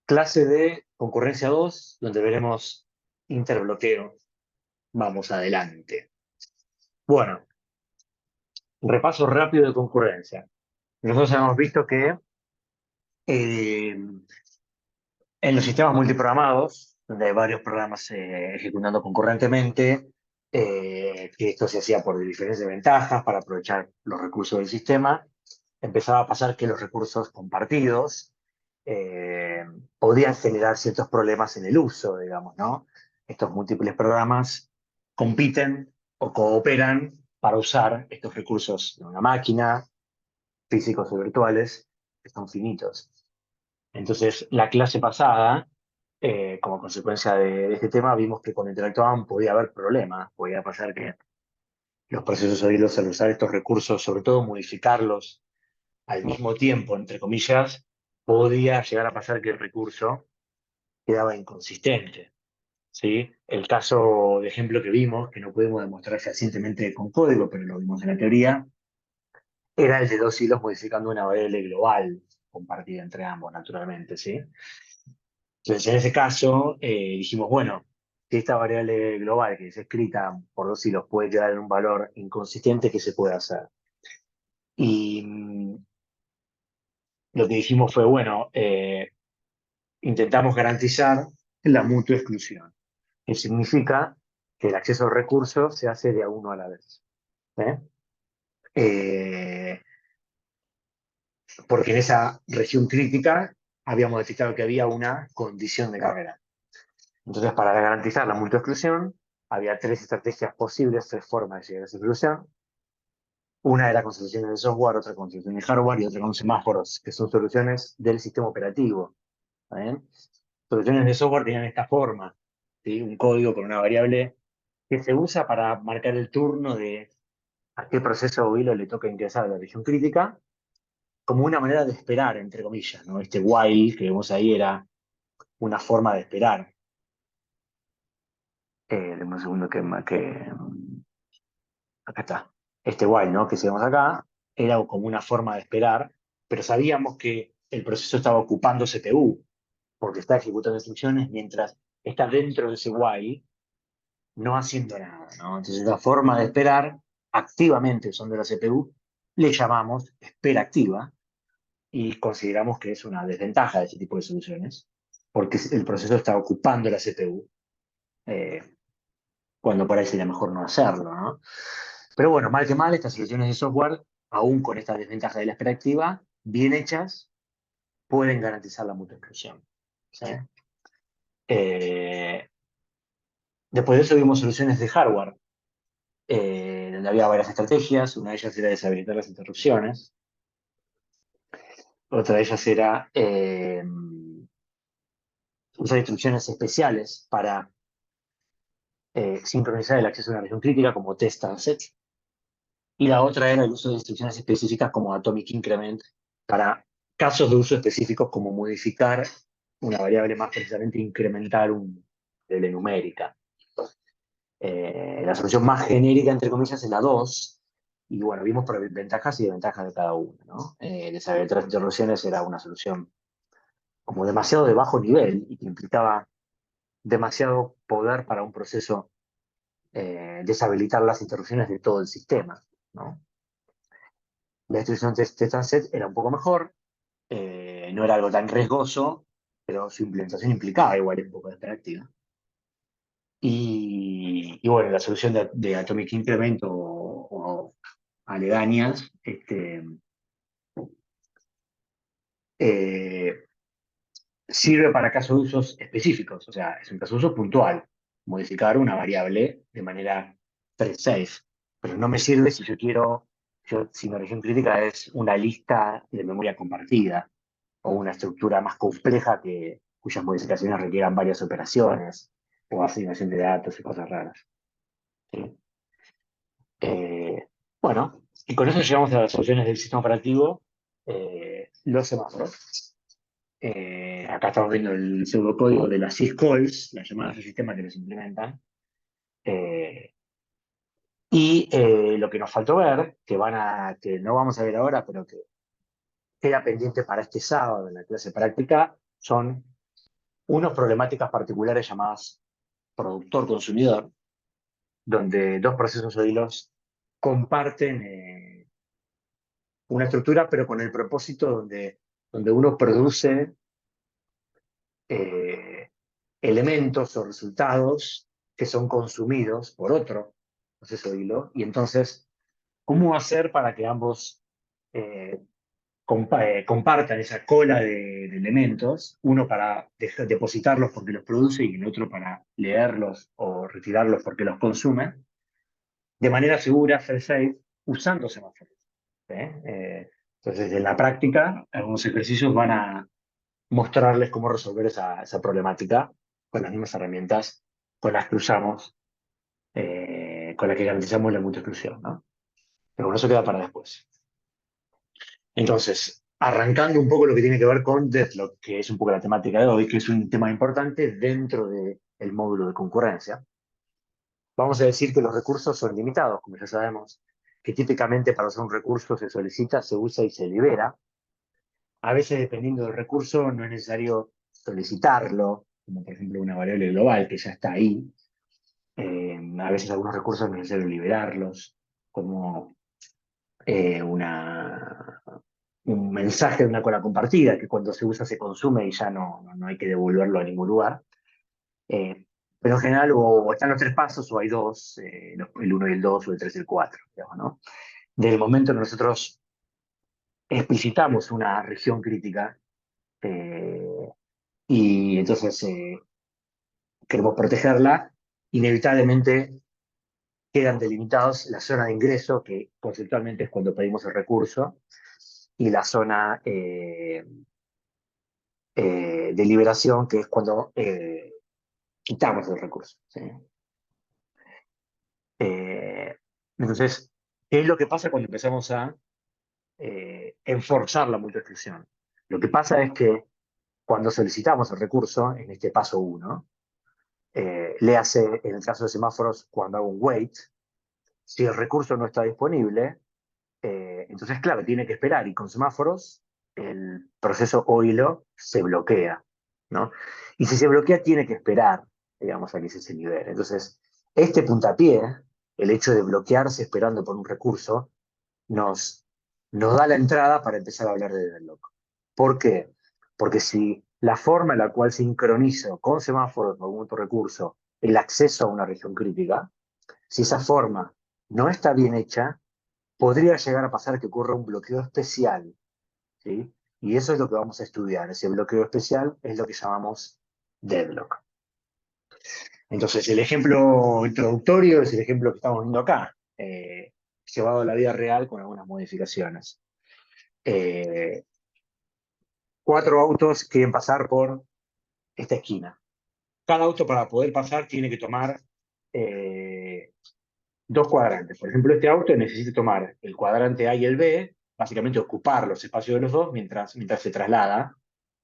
Clase de concurrencia 2, donde veremos interbloqueo. Vamos adelante. Bueno, repaso rápido de concurrencia. Nosotros hemos visto que eh, en los sistemas multiprogramados, donde hay varios programas ejecutando concurrentemente, que esto se hacía por diferentes ventajas para aprovechar los recursos del sistema, empezaba a pasar que los recursos compartidos eh, podían generar ciertos problemas en el uso, digamos, ¿no? Estos múltiples programas compiten o cooperan para usar estos recursos de una máquina, físicos o virtuales, que son finitos. Entonces, la clase pasada, como consecuencia de este tema, vimos que cuando interactuaban podía haber problemas, podía pasar que los procesos oídos al usar estos recursos, sobre todo modificarlos al mismo tiempo, entre comillas, podía llegar a pasar que el recurso quedaba inconsistente. ¿Sí? El caso de ejemplo que vimos, que no pudimos demostrar fehacientemente con código, pero lo vimos en la teoría, era el de dos hilos modificando una variable global compartida entre ambos, naturalmente, ¿sí? Entonces, en ese caso, dijimos, bueno, si esta variable global que es escrita por dos hilos puede quedar en un valor inconsistente, ¿qué se puede hacer? Y lo que dijimos fue, bueno, intentamos garantizar la mutua exclusión, que significa que el acceso al recurso se hace de a uno a la vez. ¿Eh? Eh, Porque en esa región crítica habíamos detectado que había una condición de carrera. Entonces, para garantizar la mutua exclusión, había tres estrategias posibles, tres formas de llegar a esa exclusión. Una era con soluciones de software, otra con soluciones de hardware y otra con semáforos, que son soluciones del sistema operativo. ¿Está bien? Soluciones de software tenían esta forma, ¿sí? Un código con una variable que se usa para marcar el turno de a qué proceso o hilo le toca ingresar a la región crítica, como una manera de esperar, entre comillas, ¿no? Este while que vemos ahí era una forma de esperar. Deme un segundo acá está. Este while, ¿no? Que vemos acá, era como una forma de esperar, pero sabíamos que el proceso estaba ocupando CPU, porque está ejecutando instrucciones mientras está dentro de ese while, no haciendo nada, ¿no? Entonces, la forma de esperar activamente usando la CPU le llamamos espera activa y consideramos que es una desventaja de ese tipo de soluciones, porque el proceso está ocupando la CPU, eh, cuando por ahí sería mejor no hacerlo, ¿no? Pero bueno, mal que mal, estas soluciones de software, aún con esta desventaja de la espera activa, bien hechas, pueden garantizar la mutua exclusión. ¿Sí? Eh, Después de eso vimos soluciones de hardware, donde había varias estrategias. Una de ellas era deshabilitar las interrupciones. Otra de ellas era usar instrucciones especiales para sincronizar el acceso a una región crítica como test and set. Y la otra era el uso de instrucciones específicas como atomic increment para casos de uso específicos como modificar una variable, más precisamente incrementar una variable numérica. La solución más genérica, entre comillas, es la 2. Y bueno, vimos por ventajas y desventajas de cada una, ¿no? Deshabilitar las interrupciones era una solución como demasiado de bajo nivel y que implicaba demasiado poder para un proceso, deshabilitar las interrupciones de todo el sistema, ¿no? La instrucción test and set era un poco mejor, no era algo tan riesgoso, pero su implementación implicaba igual un poco de interactiva. Y bueno, la solución de Atomic Increment o aledañas, eh, sirve para casos de usos específicos, o sea, es un caso de uso puntual, modificar una variable de manera thread-safe, pero no me sirve si yo quiero, si mi región crítica es una lista de memoria compartida o una estructura más compleja cuyas modificaciones requieran varias operaciones o asignación de datos y cosas raras. ¿Sí? Bueno, y con eso llegamos a las soluciones del sistema operativo, los semáforos. Acá estamos viendo el pseudocódigo de las syscalls, las llamadas de sistema que los implementan. Eh, lo que nos faltó ver, que no vamos a ver ahora, pero que queda pendiente para este sábado en la clase práctica, son unos problemáticas particulares llamadas productor-consumidor, donde dos procesos o hilos comparten una estructura, pero con el propósito donde uno produce eh, elementos o resultados que son consumidos por otro proceso de hilo, y entonces, ¿cómo hacer para que ambos eh, compartan esa cola de elementos, uno para depositarlos porque los produce y el otro para leerlos o retirarlos porque los consume, de manera segura, fail-safe, usando semáforos? Entonces, en la práctica, algunos ejercicios van a mostrarles cómo resolver esa problemática con las mismas herramientas con las que usamos, con las que garantizamos la multi-exclusión, ¿no? Pero bueno, eso queda para después. Entonces, arrancando un poco lo que tiene que ver con Deadlock, que es un poco la temática de hoy, que es un tema importante dentro del módulo de concurrencia, vamos a decir que los recursos son limitados, como ya sabemos, que típicamente para usar un recurso se solicita, se usa y se libera. A veces, dependiendo del recurso, no es necesario solicitarlo, como por ejemplo una variable global que ya está ahí. A veces algunos recursos no es necesario liberarlos, como un mensaje de una cola compartida, que cuando se usa se consume y ya no hay que devolverlo a ningún lugar. Eh, pero en general o están los tres pasos o hay dos, el uno y el dos o el tres y el cuatro, digamos, ¿no? Del momento en que nosotros explicitamos una región crítica eh, y entonces queremos protegerla, inevitablemente quedan delimitados la zona de ingreso, que conceptualmente es cuando pedimos el recurso, y la zona de liberación, que es cuando quitamos el recurso. ¿Sí? Eh, entonces, ¿qué es lo que pasa cuando empezamos a enforzar la multiexclusión? Lo que pasa es que cuando solicitamos el recurso, en este paso uno, le hace, en el caso de semáforos, cuando hago un wait, si el recurso no está disponible, entonces, claro, tiene que esperar y con semáforos el proceso o hilo se bloquea, ¿no? Y si se bloquea, tiene que esperar, digamos, a que se libere. Entonces, este puntapié, el hecho de bloquearse esperando por un recurso, nos, nos da la entrada para empezar a hablar de deadlock. ¿Por qué? Porque si la forma en la cual sincronizo con semáforos o algún otro recurso el acceso a una región crítica, si esa forma no está bien hecha, podría llegar a pasar que ocurra un bloqueo especial, ¿sí? Y eso es lo que vamos a estudiar. Ese bloqueo especial es lo que llamamos deadlock. Entonces, el ejemplo introductorio es el ejemplo que estamos viendo acá, llevado a la vida real con algunas modificaciones. Eh, Cuatro autos quieren pasar por esta esquina. Cada auto para poder pasar tiene que tomar dos cuadrantes. Por ejemplo, este auto necesita tomar el cuadrante A y el B, básicamente ocupar los espacios de los dos mientras se traslada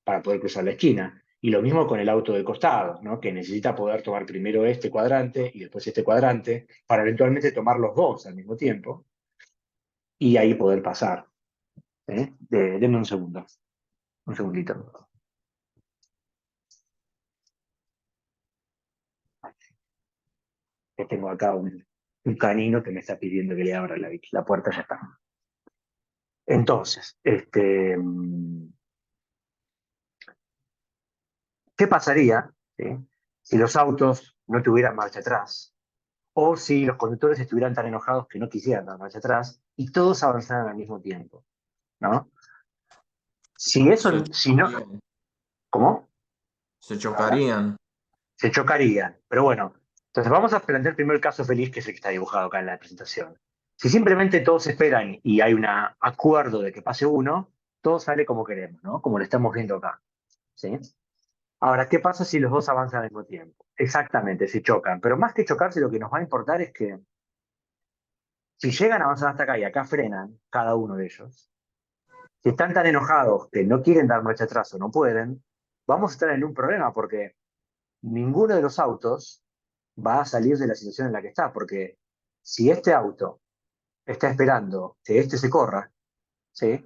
para poder cruzar la esquina. Y lo mismo con el auto del costado, ¿no? Que necesita poder tomar primero este cuadrante y después este cuadrante para eventualmente tomar los dos al mismo tiempo y ahí poder pasar. Denme un segundo, un segundito. Que tengo acá un canino que me está pidiendo que le abra la puerta, ya está. Entonces, ¿qué pasaría, ¿sí? Si los autos no tuvieran marcha atrás? O si los conductores estuvieran tan enojados que no quisieran dar marcha atrás y todos avanzaran al mismo tiempo, ¿no? Si eso, Se si no, chocarían. ¿cómo? Se chocarían. Se chocarían. Pero bueno, entonces vamos a plantear primero el caso feliz, que es el que está dibujado acá en la presentación. Si simplemente todos esperan y hay un acuerdo de que pase uno, todo sale como queremos, ¿no? Como lo estamos viendo acá, ¿sí? Ahora, ¿qué pasa si los dos avanzan al mismo tiempo? Exactamente, se chocan. Pero más que chocarse, lo que nos va a importar es que si llegan a avanzar hasta acá y acá frenan, cada uno de ellos, si están tan enojados que no quieren dar marcha atrás o no pueden, vamos a estar en un problema porque ninguno de los autos va a salir de la situación en la que está, porque si este auto está esperando que este se corra, ¿sí?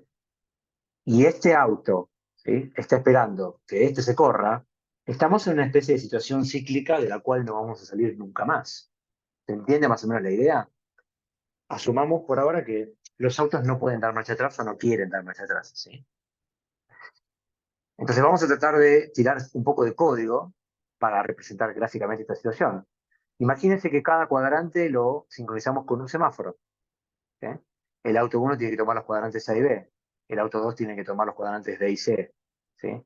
Y este auto, ¿sí? Está esperando que este se corra, Estamos en una especie de situación cíclica de la cual no vamos a salir nunca más. ¿Se entiende más o menos la idea? Asumamos por ahora que los autos no pueden dar marcha atrás o no quieren dar marcha atrás, ¿sí? Entonces vamos a tratar de tirar un poco de código para representar gráficamente esta situación. Imagínense que cada cuadrante lo sincronizamos con un semáforo, ¿sí? El auto 1 tiene que tomar los cuadrantes A y B, el auto 2 tiene que tomar los cuadrantes D y C, ¿sí?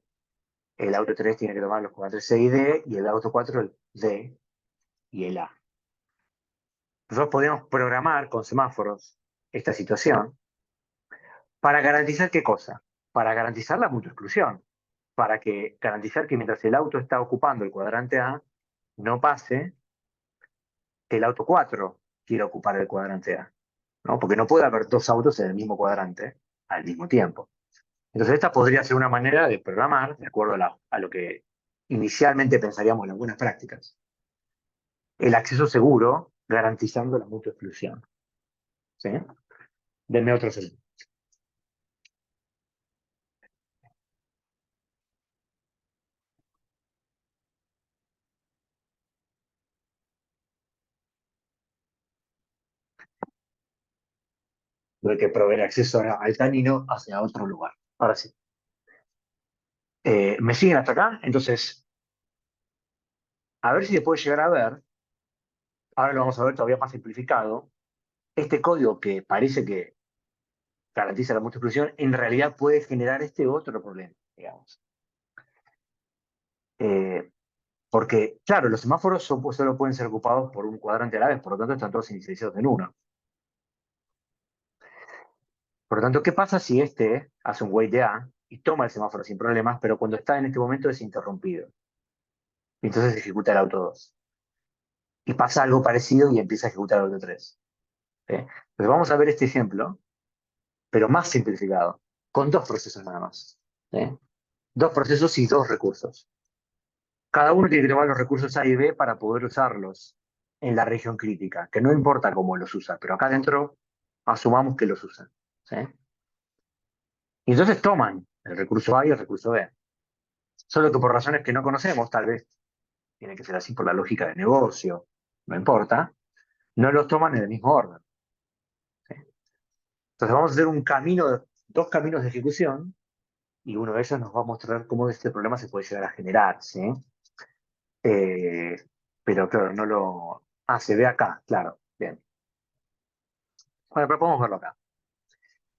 El auto 3 tiene que tomar los cuadrantes C y D, y el auto 4 el D y el A. Nosotros podemos programar con semáforos esta situación para garantizar qué cosa, para garantizar la mutuoexclusión, para que garantizar que mientras el auto está ocupando el cuadrante A, no pase que el auto 4 quiera ocupar el cuadrante A, ¿no? Porque no puede haber dos autos en el mismo cuadrante al mismo tiempo. Entonces esta podría ser una manera de programar, de acuerdo a lo que inicialmente pensaríamos en las buenas prácticas, el acceso seguro garantizando la mutua exclusión, ¿sí? Denme otro segundo. Tuve que proveer acceso al canino hacia otro lugar. Ahora sí. ¿Me siguen hasta acá? Entonces, a ver si se puede llegar a ver, ahora lo vamos a ver todavía más simplificado, este código que parece que garantiza la multiplicación, en realidad puede generar este otro problema, digamos. Porque, claro, los semáforos solo pueden ser ocupados por un cuadrante a la vez, por lo tanto están todos inicializados en uno. Por lo tanto, ¿qué pasa si este hace un wait de A y toma el semáforo sin problemas, pero cuando está en este momento es interrumpido? Y entonces ejecuta el auto 2. Y pasa algo parecido y empieza a ejecutar el auto 3. ¿Sí? Entonces vamos a ver este ejemplo, pero más simplificado, con dos procesos nada más. ¿Sí? Dos procesos y dos recursos. Cada uno tiene que tomar los recursos A y B para poder usarlos en la región crítica, que no importa cómo los usa, pero acá adentro asumamos que los usan. ¿Sí? Y entonces toman el recurso A y el recurso B. Solo que por razones que no conocemos, tal vez tiene que ser así por la lógica de negocio, no importa, no los toman en el mismo orden. ¿Sí? Entonces vamos a hacer dos caminos de ejecución, y uno de ellos nos va a mostrar cómo este problema se puede llegar a generar, ¿sí? Eh, pero claro, no lo... Ah, se ve acá, claro, bien. Bueno, pero podemos verlo acá.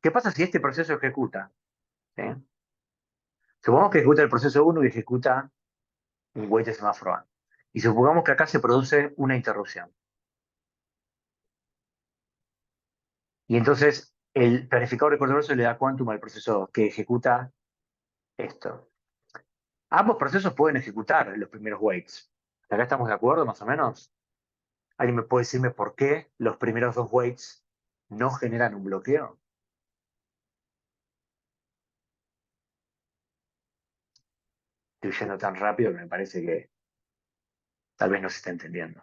¿Qué pasa si este proceso ejecuta? ¿Sí? Supongamos que ejecuta el proceso 1 y ejecuta un wait de semáforo A. Y supongamos que acá se produce una interrupción. Y entonces el planificador recursivo le da quantum al proceso 2 que ejecuta esto. Ambos procesos pueden ejecutar los primeros waits. ¿Acá estamos de acuerdo, más o menos? ¿Alguien me puede decirme por qué los primeros dos waits no generan un bloqueo? Estoy yendo tan rápido que me parece que tal vez no se está entendiendo.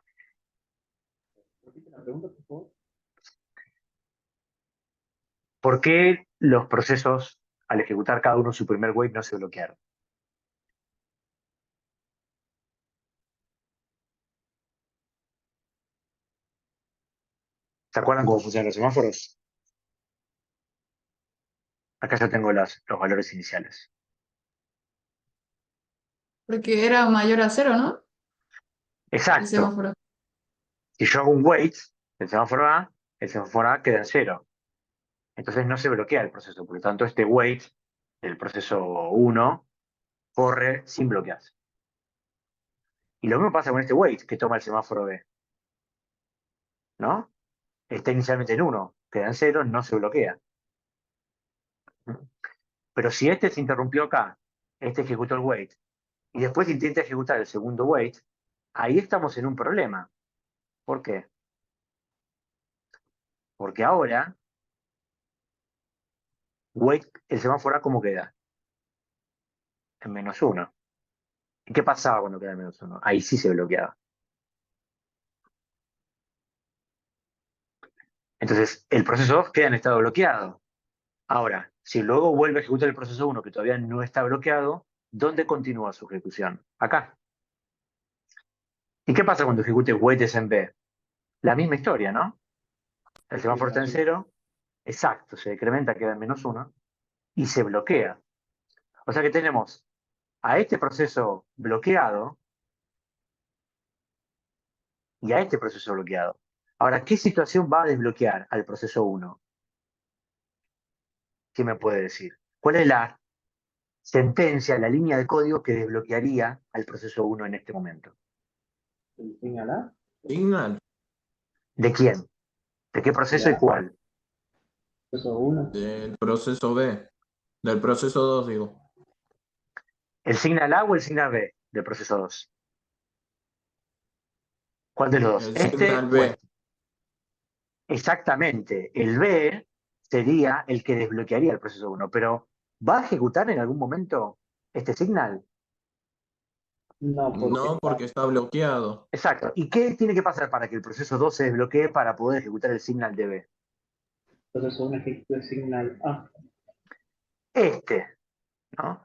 ¿Por qué los procesos, al ejecutar cada uno su primer wait, no se bloquearon? ¿Se acuerdan cómo funcionan los semáforos? Acá ya tengo los valores iniciales. Porque era mayor a cero, ¿no? El Exacto. semáforo. Si yo hago un wait, el semáforo A queda en cero. Entonces no se bloquea el proceso. Por lo tanto, este wait del proceso 1 corre sin bloquearse. Y lo mismo pasa con este wait que toma el semáforo B. ¿No? Está inicialmente en 1, queda en 0, no se bloquea. Pero si este se interrumpió acá, este ejecutó el wait, y después intenta ejecutar el segundo wait, ahí estamos en un problema. ¿Por qué? Porque ahora, wait, el semáforo A, ¿cómo queda? En -1. ¿Y qué pasaba cuando queda en -1? Ahí sí se bloqueaba. Entonces, el proceso 2 queda en estado bloqueado. Ahora, si luego vuelve a ejecutar el proceso 1 que todavía no está bloqueado, ¿dónde continúa su ejecución? Acá. ¿Y qué pasa cuando ejecute weights en B? La misma historia, ¿no? El semáforo está en 0, exacto, se decrementa, queda en -1 y se bloquea. O sea que tenemos a este proceso bloqueado y a este proceso bloqueado. Ahora, ¿qué situación va a desbloquear al proceso 1? ¿Qué me puede decir? ¿Cuál es la sentencia, la línea de código que desbloquearía al proceso 1 en este momento? Signal ¿De quién? ¿De qué proceso y cuál? del proceso B. Del proceso 2, digo. ¿El signal A o el signal B del proceso 2? ¿Cuál de los dos? El ¿Este signal o B. este? Exactamente. El B sería el que desbloquearía el proceso 1, pero ¿va a ejecutar en algún momento este signal? No, porque está bloqueado. Exacto. ¿Y qué tiene que pasar para que el proceso 2 se desbloquee para poder ejecutar el signal de B? Este, ¿no?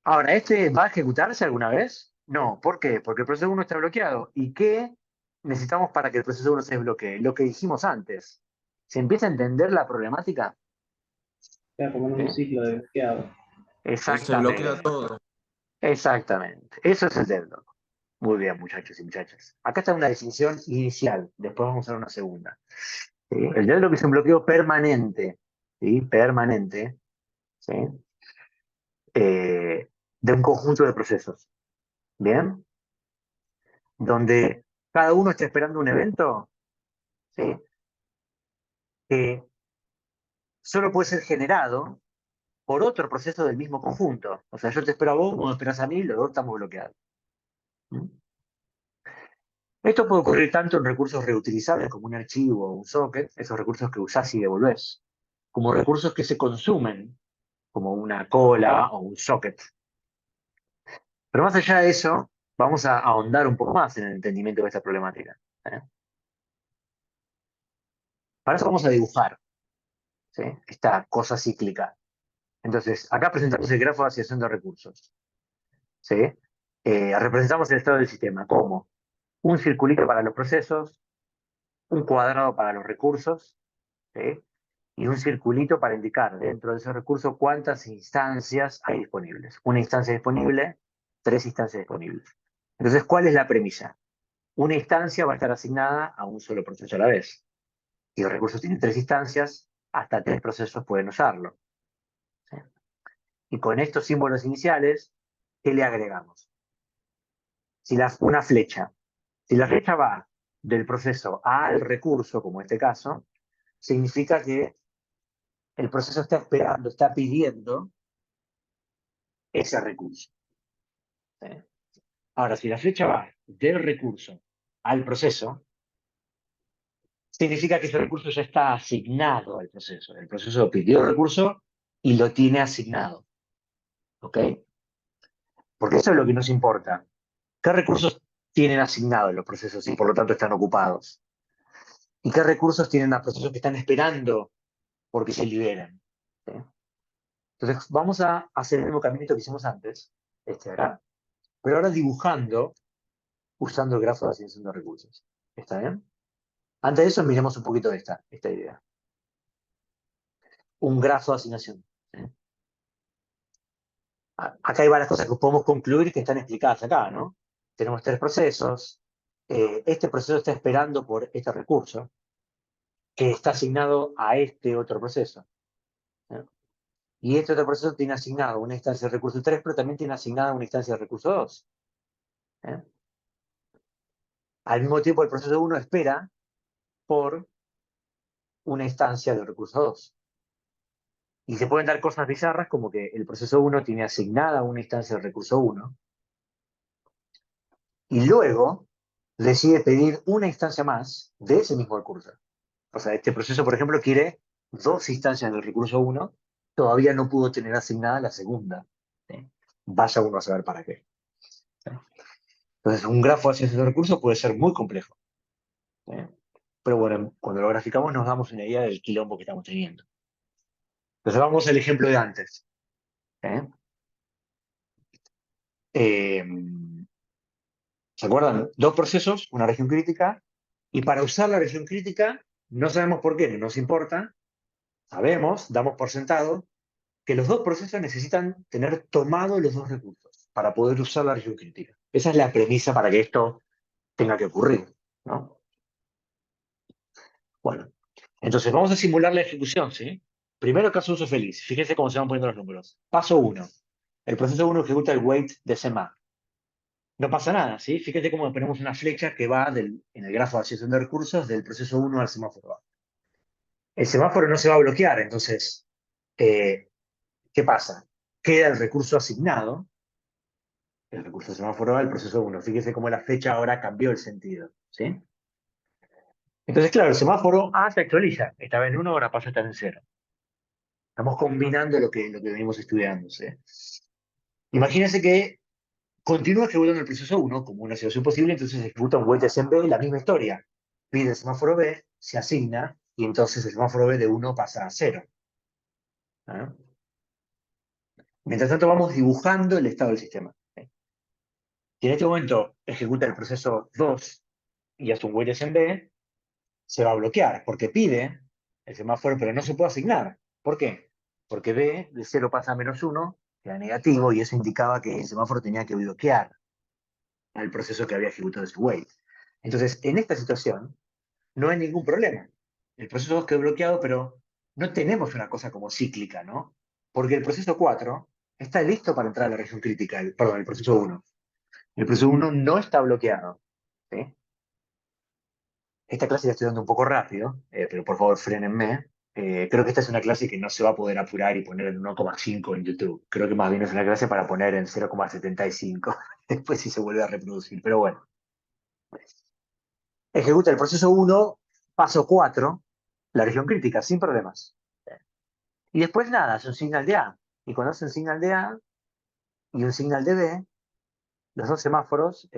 Ahora, ¿este va a ejecutarse alguna vez? No. ¿Por qué? Porque el proceso 1 está bloqueado. ¿Y qué necesitamos para que el proceso 1 se desbloquee? Lo que dijimos antes. ¿Se empieza a entender la problemática? ¿Sí? Se bloquea Exactamente. todo. Exactamente. Eso es el deadlock. Muy bien, muchachos y muchachas. Acá está una definición inicial. Después vamos a ver una segunda. ¿Sí? El deadlock es un bloqueo permanente. ¿Sí? Permanente. ¿Sí? De un conjunto de procesos. ¿Bien? Donde cada uno está esperando un evento, ¿sí? Que solo puede ser generado por otro proceso del mismo conjunto. O sea, yo te espero a vos, vos me esperás a mí, los dos estamos bloqueados. ¿Mm? Esto puede ocurrir tanto en recursos reutilizables como un archivo o un socket, esos recursos que usás y devolvés, como recursos que se consumen, como una cola o un socket. Pero más allá de eso, vamos a ahondar un poco más en el entendimiento de esta problemática. ¿Eh? Para eso vamos a dibujar, ¿sí? Esta cosa cíclica. Entonces, acá presentamos el grafo de asociación de recursos. ¿Sí? Representamos el estado del sistema como un circulito para los procesos, un cuadrado para los recursos, ¿sí? Y un circulito para indicar dentro de ese recurso cuántas instancias hay disponibles. Una instancia disponible, 3 instancias disponibles. Entonces, ¿cuál es la premisa? Una instancia va a estar asignada a un solo proceso a la vez. Si el recurso tiene 3 instancias, hasta 3 procesos pueden usarlo. ¿Sí? Y con estos símbolos iniciales, ¿qué le agregamos? Una flecha. Si la flecha va del proceso al recurso, como en este caso, significa que el proceso está esperando, está pidiendo ese recurso. ¿Sí? Ahora, si la flecha va del recurso al proceso, significa que ese recurso ya está asignado al proceso. El proceso pidió el recurso y lo tiene asignado. ¿Ok? Porque eso es lo que nos importa. ¿Qué recursos tienen asignados los procesos y por lo tanto están ocupados? ¿Y qué recursos tienen a procesos que están esperando porque se liberen? ¿Sí? Entonces, vamos a hacer el mismo caminito que hicimos antes, acá, pero ahora dibujando, usando el grafo de asignación de recursos. ¿Está bien? Antes de eso, miremos un poquito de esta idea. Un grafo de asignación. ¿Sí? Acá hay varias cosas que podemos concluir que están explicadas acá, ¿no? Tenemos 3 procesos. Este proceso está esperando por este recurso, que está asignado a este otro proceso. ¿Sí? Y este otro proceso tiene asignado una instancia de recurso 3, pero también tiene asignada una instancia de recurso 2. ¿Eh? Al mismo tiempo, el proceso 1 espera por una instancia del recurso 2. Y se pueden dar cosas bizarras como que el proceso 1 tiene asignada una instancia del recurso 1 y luego decide pedir una instancia más de ese mismo recurso. O sea, este proceso, por ejemplo, quiere 2 instancias del recurso 1, todavía no pudo tener asignada la segunda. ¿Sí? Vaya uno a saber para qué. ¿Sí? Entonces, un grafo de asociación de recursos puede ser muy complejo. ¿Sí? Pero bueno, cuando lo graficamos nos damos una idea del quilombo que estamos teniendo. Entonces vamos al ejemplo de antes. ¿Eh? Eh, ¿Se acuerdan? Dos procesos, una región crítica, y para usar la región crítica, no sabemos por qué, no nos importa, sabemos, damos por sentado, que los dos procesos necesitan tener tomado los dos recursos para poder usar la región crítica. Esa es la premisa para que esto tenga que ocurrir, ¿no? Bueno, entonces vamos a simular la ejecución, ¿sí? Primero caso de uso feliz. Fíjense cómo se van poniendo los números. Paso 1. El proceso 1 ejecuta el wait de sema. No pasa nada, ¿sí? Fíjense cómo ponemos una flecha que va en el grafo de asociación de recursos del proceso 1 al semáforo A. El semáforo no se va a bloquear, entonces, ¿qué pasa? Queda el recurso asignado, el recurso semáforo A, el proceso 1. Fíjense cómo la flecha ahora cambió el sentido, ¿sí? Entonces, claro, el semáforo A se actualiza. Estaba en 1, ahora pasa a estar en 0. Estamos combinando lo que venimos estudiando, ¿sí? Imagínense que continúa ejecutando el proceso 1 como una situación posible, entonces ejecuta un wait en B, la misma historia. Pide el semáforo B, se asigna, y entonces el semáforo B de 1 pasa a 0. ¿Ah? Mientras tanto vamos dibujando el estado del sistema. ¿Sí? Si en este momento ejecuta el proceso 2 y hace un wait en B, se va a bloquear, porque pide el semáforo, pero no se puede asignar. ¿Por qué? Porque B de 0 pasa a -1, queda negativo, y eso indicaba que el semáforo tenía que bloquear al proceso que había ejecutado ese wait. Entonces, en esta situación, no hay ningún problema. El proceso 2 quedó bloqueado, pero no tenemos una cosa como cíclica, ¿no? Porque el proceso 4 está listo para entrar a la región crítica, perdón, el proceso 1. El proceso 1 no está bloqueado, ¿sí? Esta clase la estoy dando un poco rápido, pero por favor frénenme. Creo que esta es una clase que no se va a poder apurar y poner en 1,5 en YouTube. Creo que más bien es una clase para poner en 0,75. Después sí se vuelve a reproducir, pero bueno. Ejecuta el proceso 1, paso 4, la región crítica, sin problemas. Y después nada, es un signal de A. Y cuando hace un signal de A y un signal de B, los dos semáforos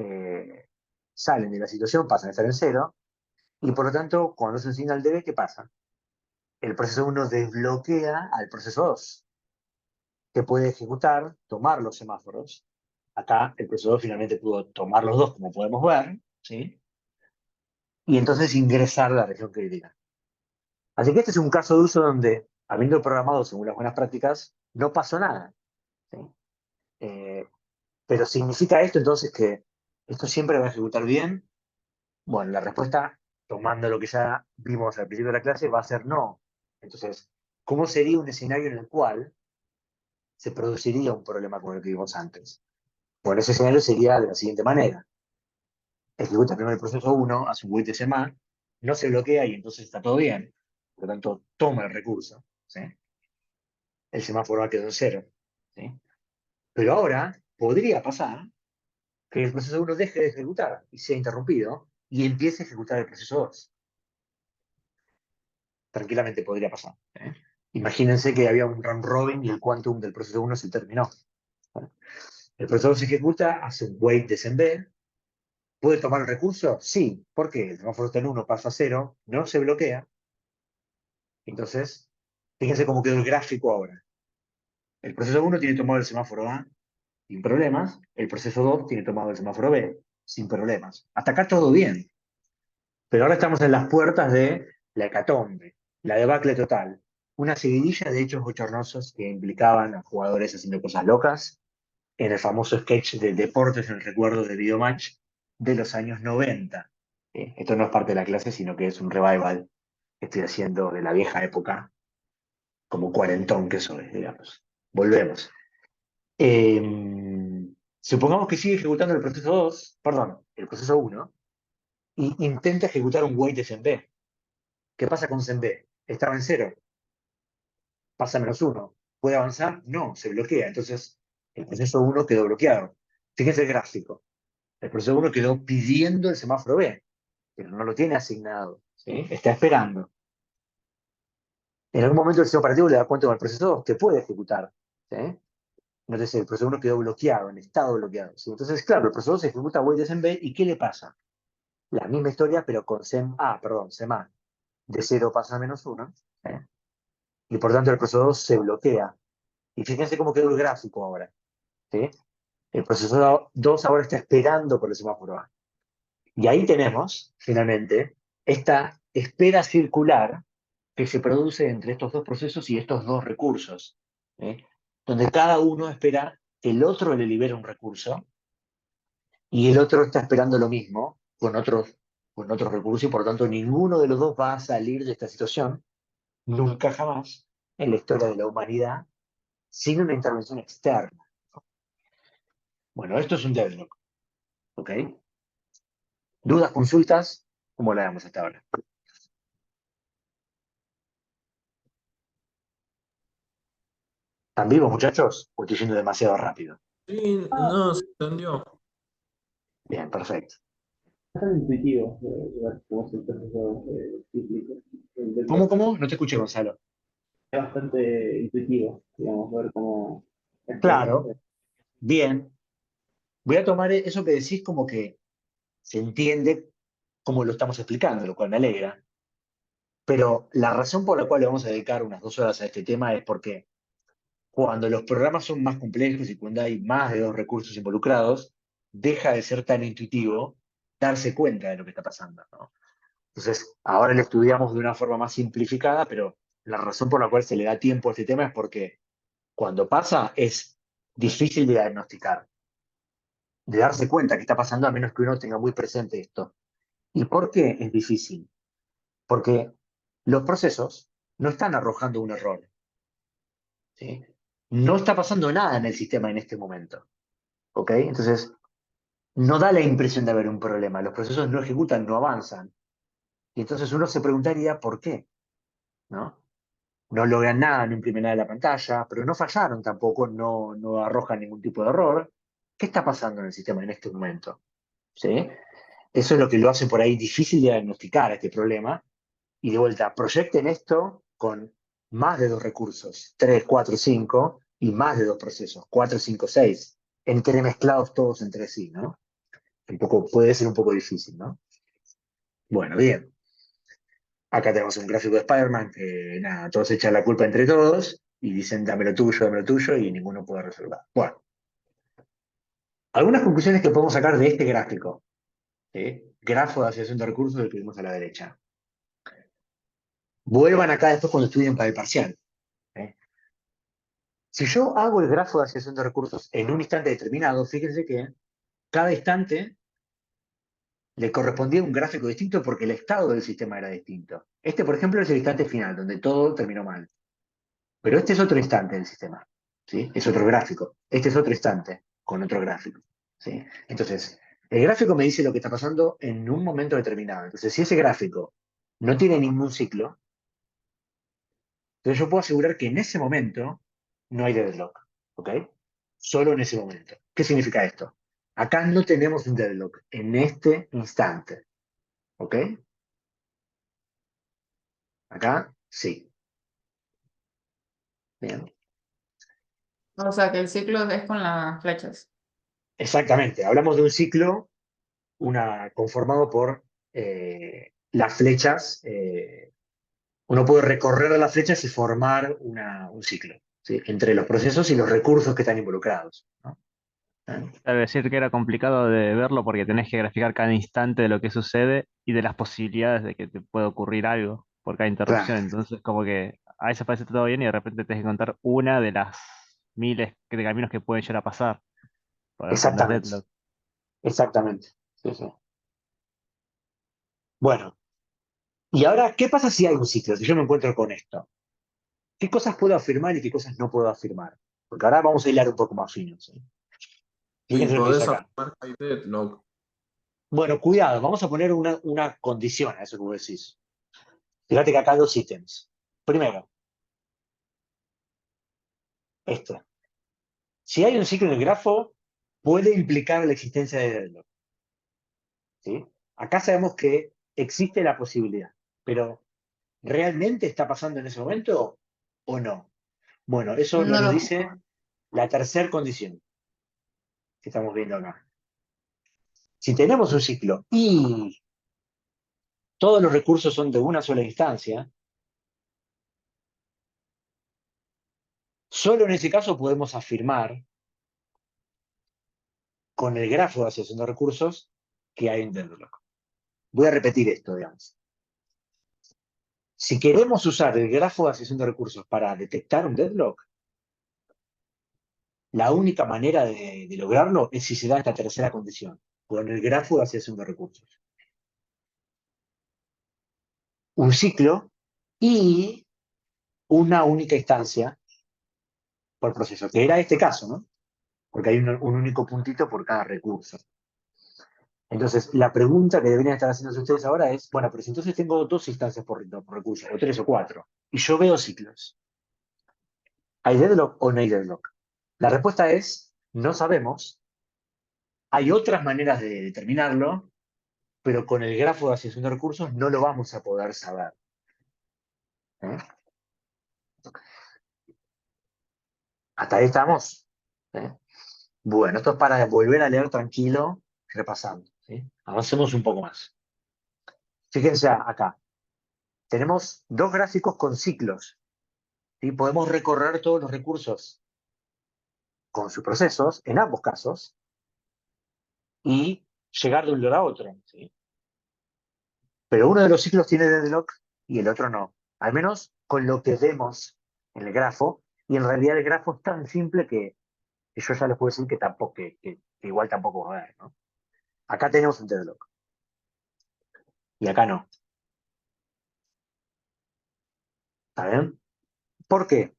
salen de la situación, pasan a estar en 0, y por lo tanto, cuando hace un signal de B, ¿qué pasa? El proceso 1 desbloquea al proceso 2, que puede ejecutar, tomar los semáforos. Acá el proceso 2 finalmente pudo tomar los dos, como podemos ver, ¿sí? Y entonces ingresar a la región crítica. Así que este es un caso de uso donde, habiendo programado según las buenas prácticas, no pasó nada, ¿sí? Eh, pero ¿significa esto entonces que esto siempre va a ejecutar bien? Bueno, la respuesta, tomando lo que ya vimos al principio de la clase, va a ser no. Entonces, ¿cómo sería un escenario en el cual se produciría un problema como el que vimos antes? Bueno, ese escenario sería de la siguiente manera. Ejecuta primero el proceso 1, hace un wait de sema, no se bloquea y entonces está todo bien. Por lo tanto, toma el recurso, ¿sí? El semáforo va a quedar en 0, ¿sí? Pero ahora podría pasar que el proceso 1 deje de ejecutar y sea interrumpido y empiece a ejecutar el proceso 2. Tranquilamente podría pasar, ¿eh? Imagínense que había un round robin y el quantum del proceso 1 se terminó. El proceso 2 se ejecuta, hace un wait de B. ¿Puede tomar el recurso? Sí. ¿Por qué? El semáforo está en 1, pasa a 0, no se bloquea. Entonces, fíjense cómo quedó el gráfico ahora. El proceso 1 tiene tomado el semáforo A sin problemas, el proceso 2 tiene tomado el semáforo B sin problemas. Hasta acá todo bien. Pero ahora estamos en las puertas de la hecatombe, la debacle total. Una seguidilla de hechos bochornosos que implicaban a jugadores haciendo cosas locas en el famoso sketch de Deportes en el Recuerdo de Videomatch de los años 90. Esto no es parte de la clase, sino que es un revival que estoy haciendo de la vieja época, como cuarentón que soy, digamos. Volvemos. Supongamos que sigue ejecutando el proceso 2, perdón, el proceso 1, y intenta ejecutar un wait de SENB. ¿Qué pasa con SENB? Estaba en 0, pasa a -1. ¿Puede avanzar? No, se bloquea. Entonces, el proceso 1 quedó bloqueado. Fíjense el gráfico. El proceso 1 quedó pidiendo el semáforo B, pero no lo tiene asignado, ¿sí? Está esperando. En algún momento el sistema operativo le da cuenta al proceso 2 que puede ejecutar, ¿sí? Entonces el proceso 1 quedó bloqueado, en estado bloqueado, ¿sí? Entonces, claro, el proceso 2 ejecuta wait de SEMB, ¿y qué le pasa? La misma historia, pero con SEMA. De 0 pasa a -1, ¿eh? Y por tanto el proceso 2 se bloquea. Y fíjense cómo quedó el gráfico ahora, ¿sí? El proceso 2 ahora está esperando por el semáforo A. Y ahí tenemos, finalmente, esta espera circular que se produce entre estos dos procesos y estos dos recursos, ¿eh? Donde cada uno espera que el otro le libere un recurso y el otro está esperando lo mismo con otros recursos y por lo tanto ninguno de los dos va a salir de esta situación, nunca jamás, en la historia de la humanidad, sin una intervención externa. Bueno, esto es un deadlock, ¿ok? ¿Dudas, consultas? ¿Cómo la damos hasta ahora? ¿Están vivos, muchachos? ¿O estoy yendo demasiado rápido? Sí, no, se entendió. Bien, perfecto. Bastante intuitivo ver cómo es el proceso cíclico. ¿Cómo? No te escuché, Gonzalo. Es bastante intuitivo, digamos, ver cómo es Claro, bien. Voy a tomar eso que decís como que se entiende como lo estamos explicando, lo cual me alegra. Pero la razón por la cual le vamos a dedicar unas 2 horas a este tema es porque cuando los programas son más complejos y cuando hay más de 2 recursos involucrados, deja de ser tan intuitivo darse cuenta de lo que está pasando, ¿no? Entonces, ahora lo estudiamos de una forma más simplificada, pero la razón por la cual se le da tiempo a este tema es porque cuando pasa es difícil de diagnosticar, de darse cuenta que está pasando a menos que uno tenga muy presente esto. ¿Y por qué es difícil? Porque los procesos no están arrojando un error, ¿sí? No está pasando nada en el sistema en este momento, ¿ok? Entonces, no da la impresión de haber un problema. Los procesos no ejecutan, no avanzan. Y entonces uno se preguntaría por qué, ¿no? No logran nada, no imprimen nada en la pantalla, pero no fallaron tampoco, no arrojan ningún tipo de error. ¿Qué está pasando en el sistema en este momento? ¿Sí? Eso es lo que lo hace por ahí difícil de diagnosticar este problema. Y de vuelta, proyecten esto con más de 2 recursos, 3, 4, 5, y más de 2 procesos, 4, 5, 6, entremezclados todos entre sí, ¿no? Puede ser un poco difícil, ¿no? Bueno, bien. Acá tenemos un gráfico de Spider-Man que, nada, todos echan la culpa entre todos y dicen, dame lo tuyo, y ninguno puede resolver. Bueno, algunas conclusiones que podemos sacar de este gráfico, ¿sí? Grafo de asociación de recursos del que vimos a la derecha. Vuelvan acá después cuando estudien para el parcial. ¿Eh? Si yo hago el grafo de asociación de recursos en un instante determinado, fíjense que cada instante le correspondía un gráfico distinto porque el estado del sistema era distinto. Este, por ejemplo, es el instante final, donde todo terminó mal. Pero este es otro instante del sistema, ¿sí? Es otro gráfico. Este es otro instante con otro gráfico, ¿sí? Entonces, el gráfico me dice lo que está pasando en un momento determinado. Entonces, si ese gráfico no tiene ningún ciclo, entonces yo puedo asegurar que en ese momento no hay deadlock, ¿ok? Solo en ese momento. ¿Qué significa esto? Acá no tenemos un deadlock en este instante, ¿ok? Acá sí. Bien. O sea, que el ciclo es con las flechas. Exactamente. Hablamos de un ciclo conformado por las flechas. Uno puede recorrer las flechas y formar un ciclo, ¿sí? Entre los procesos y los recursos que están involucrados, ¿no? ¿Eh? Debe decir que era complicado de verlo porque tenés que graficar cada instante de lo que sucede y de las posibilidades de que te pueda ocurrir algo por cada Claro, interrupción. Entonces, como que a veces parece todo bien y de repente tenés que contar una de las miles de caminos que pueden llegar a pasar para ver cuándo es exactamente, deadlock. exactamente. Sí, sí. Bueno, y ahora, ¿qué pasa si hay un ciclo? Si yo me encuentro con esto, ¿qué cosas puedo afirmar y qué cosas no puedo afirmar? Porque ahora vamos a hilar un poco más fino, ¿sí? Sí, Fíjense lo que dice podés acá. afirmar que hay deadlock. Bueno, cuidado, vamos a poner una condición a eso que vos decís. Fíjate que acá hay 2 ítems. Primero, esto. Si hay un ciclo en el grafo, puede implicar la existencia de deadlock, ¿sí? Acá sabemos que existe la posibilidad, pero ¿realmente está pasando en ese momento o no? Bueno, eso No nos lo, dice la tercera condición que estamos viendo acá. Si tenemos un ciclo y todos los recursos son de una sola instancia, solo en ese caso podemos afirmar con el grafo de asociación de recursos que hay en deadlock. Voy a repetir esto, digamos. Si queremos usar el grafo de asociación de recursos para detectar un deadlock, la única manera de lograrlo es si se da esta tercera condición, con el grafo de asociación de recursos. Un ciclo y una única instancia por proceso, que era este caso, ¿no? Porque hay un único puntito por cada recurso. Entonces, la pregunta que deberían estar haciéndose ustedes ahora es, bueno, pero si entonces tengo dos instancias por recurso, o tres o cuatro, y yo veo ciclos, ¿hay deadlock o no hay deadlock? La respuesta es, no sabemos. Hay otras maneras de determinarlo, pero con el grafo de asociación de recursos no lo vamos a poder saber. ¿Eh? Hasta ahí estamos. ¿Eh? Bueno, esto es para volver a leer tranquilo, repasando. ¿Sí? Avancemos un poco más. Fíjense acá. Tenemos dos gráficos con ciclos. ¿Sí? Podemos recorrer todos los recursos con sus procesos, en ambos casos, y llegar de un lugar a otro. ¿Sí? Pero uno de los ciclos tiene deadlock y el otro no. Al menos con lo que vemos en el grafo. Y en realidad el grafo es tan simple que yo ya les puedo decir que tampoco, que igual tampoco va a haber, ¿no? Acá tenemos un deadlock. Y acá no. ¿Está bien? ¿Por qué?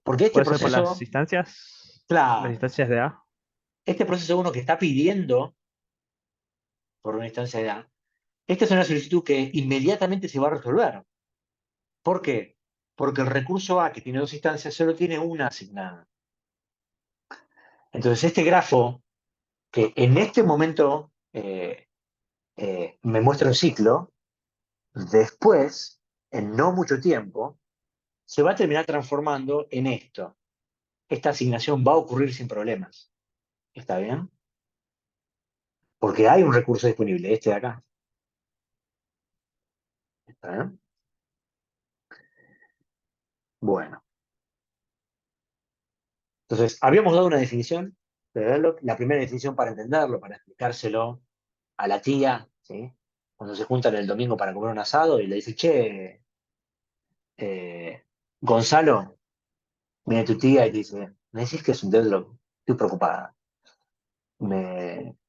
Porque este ¿Puede ser por las proceso, instancias? Las claro, instancias de A. este proceso uno que está pidiendo por una instancia de A, esta es una solicitud que inmediatamente se va a resolver. ¿Por qué? Porque el recurso A, que tiene dos instancias, solo tiene una asignada. Entonces, este grafo, que en este momento me muestra un ciclo, después, en no mucho tiempo, se va a terminar transformando en esto. Esta asignación va a ocurrir sin problemas. ¿Está bien? Porque hay un recurso disponible, este de acá. ¿Está bien? Bueno. Entonces, habíamos dado una definición de deadlock, la primera definición para entenderlo, para explicárselo a la tía, ¿sí? Cuando se juntan el domingo para comer un asado y le dice, che, Gonzalo, viene tu tía y te dice, me decís que es un deadlock, estoy preocupada.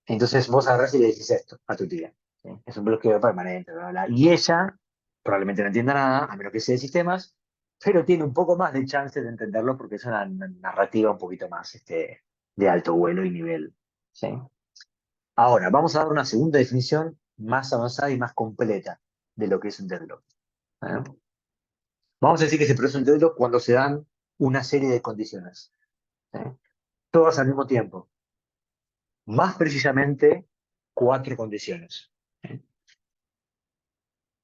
Entonces vos agarrás y le decís esto a tu tía. ¿Sí? Es un bloqueo permanente, bla, bla, bla. Y ella probablemente no entienda nada, a menos que sea de sistemas, pero tiene un poco más de chance de entenderlo porque es una narrativa un poquito más de alto vuelo y nivel. ¿Sí? Ahora, vamos a dar una segunda definición más avanzada y más completa de lo que es un deadlock. ¿Eh? Vamos a decir que se produce un deadlock cuando se dan una serie de condiciones. ¿Eh? Todas al mismo tiempo. Más precisamente, cuatro condiciones. ¿Eh?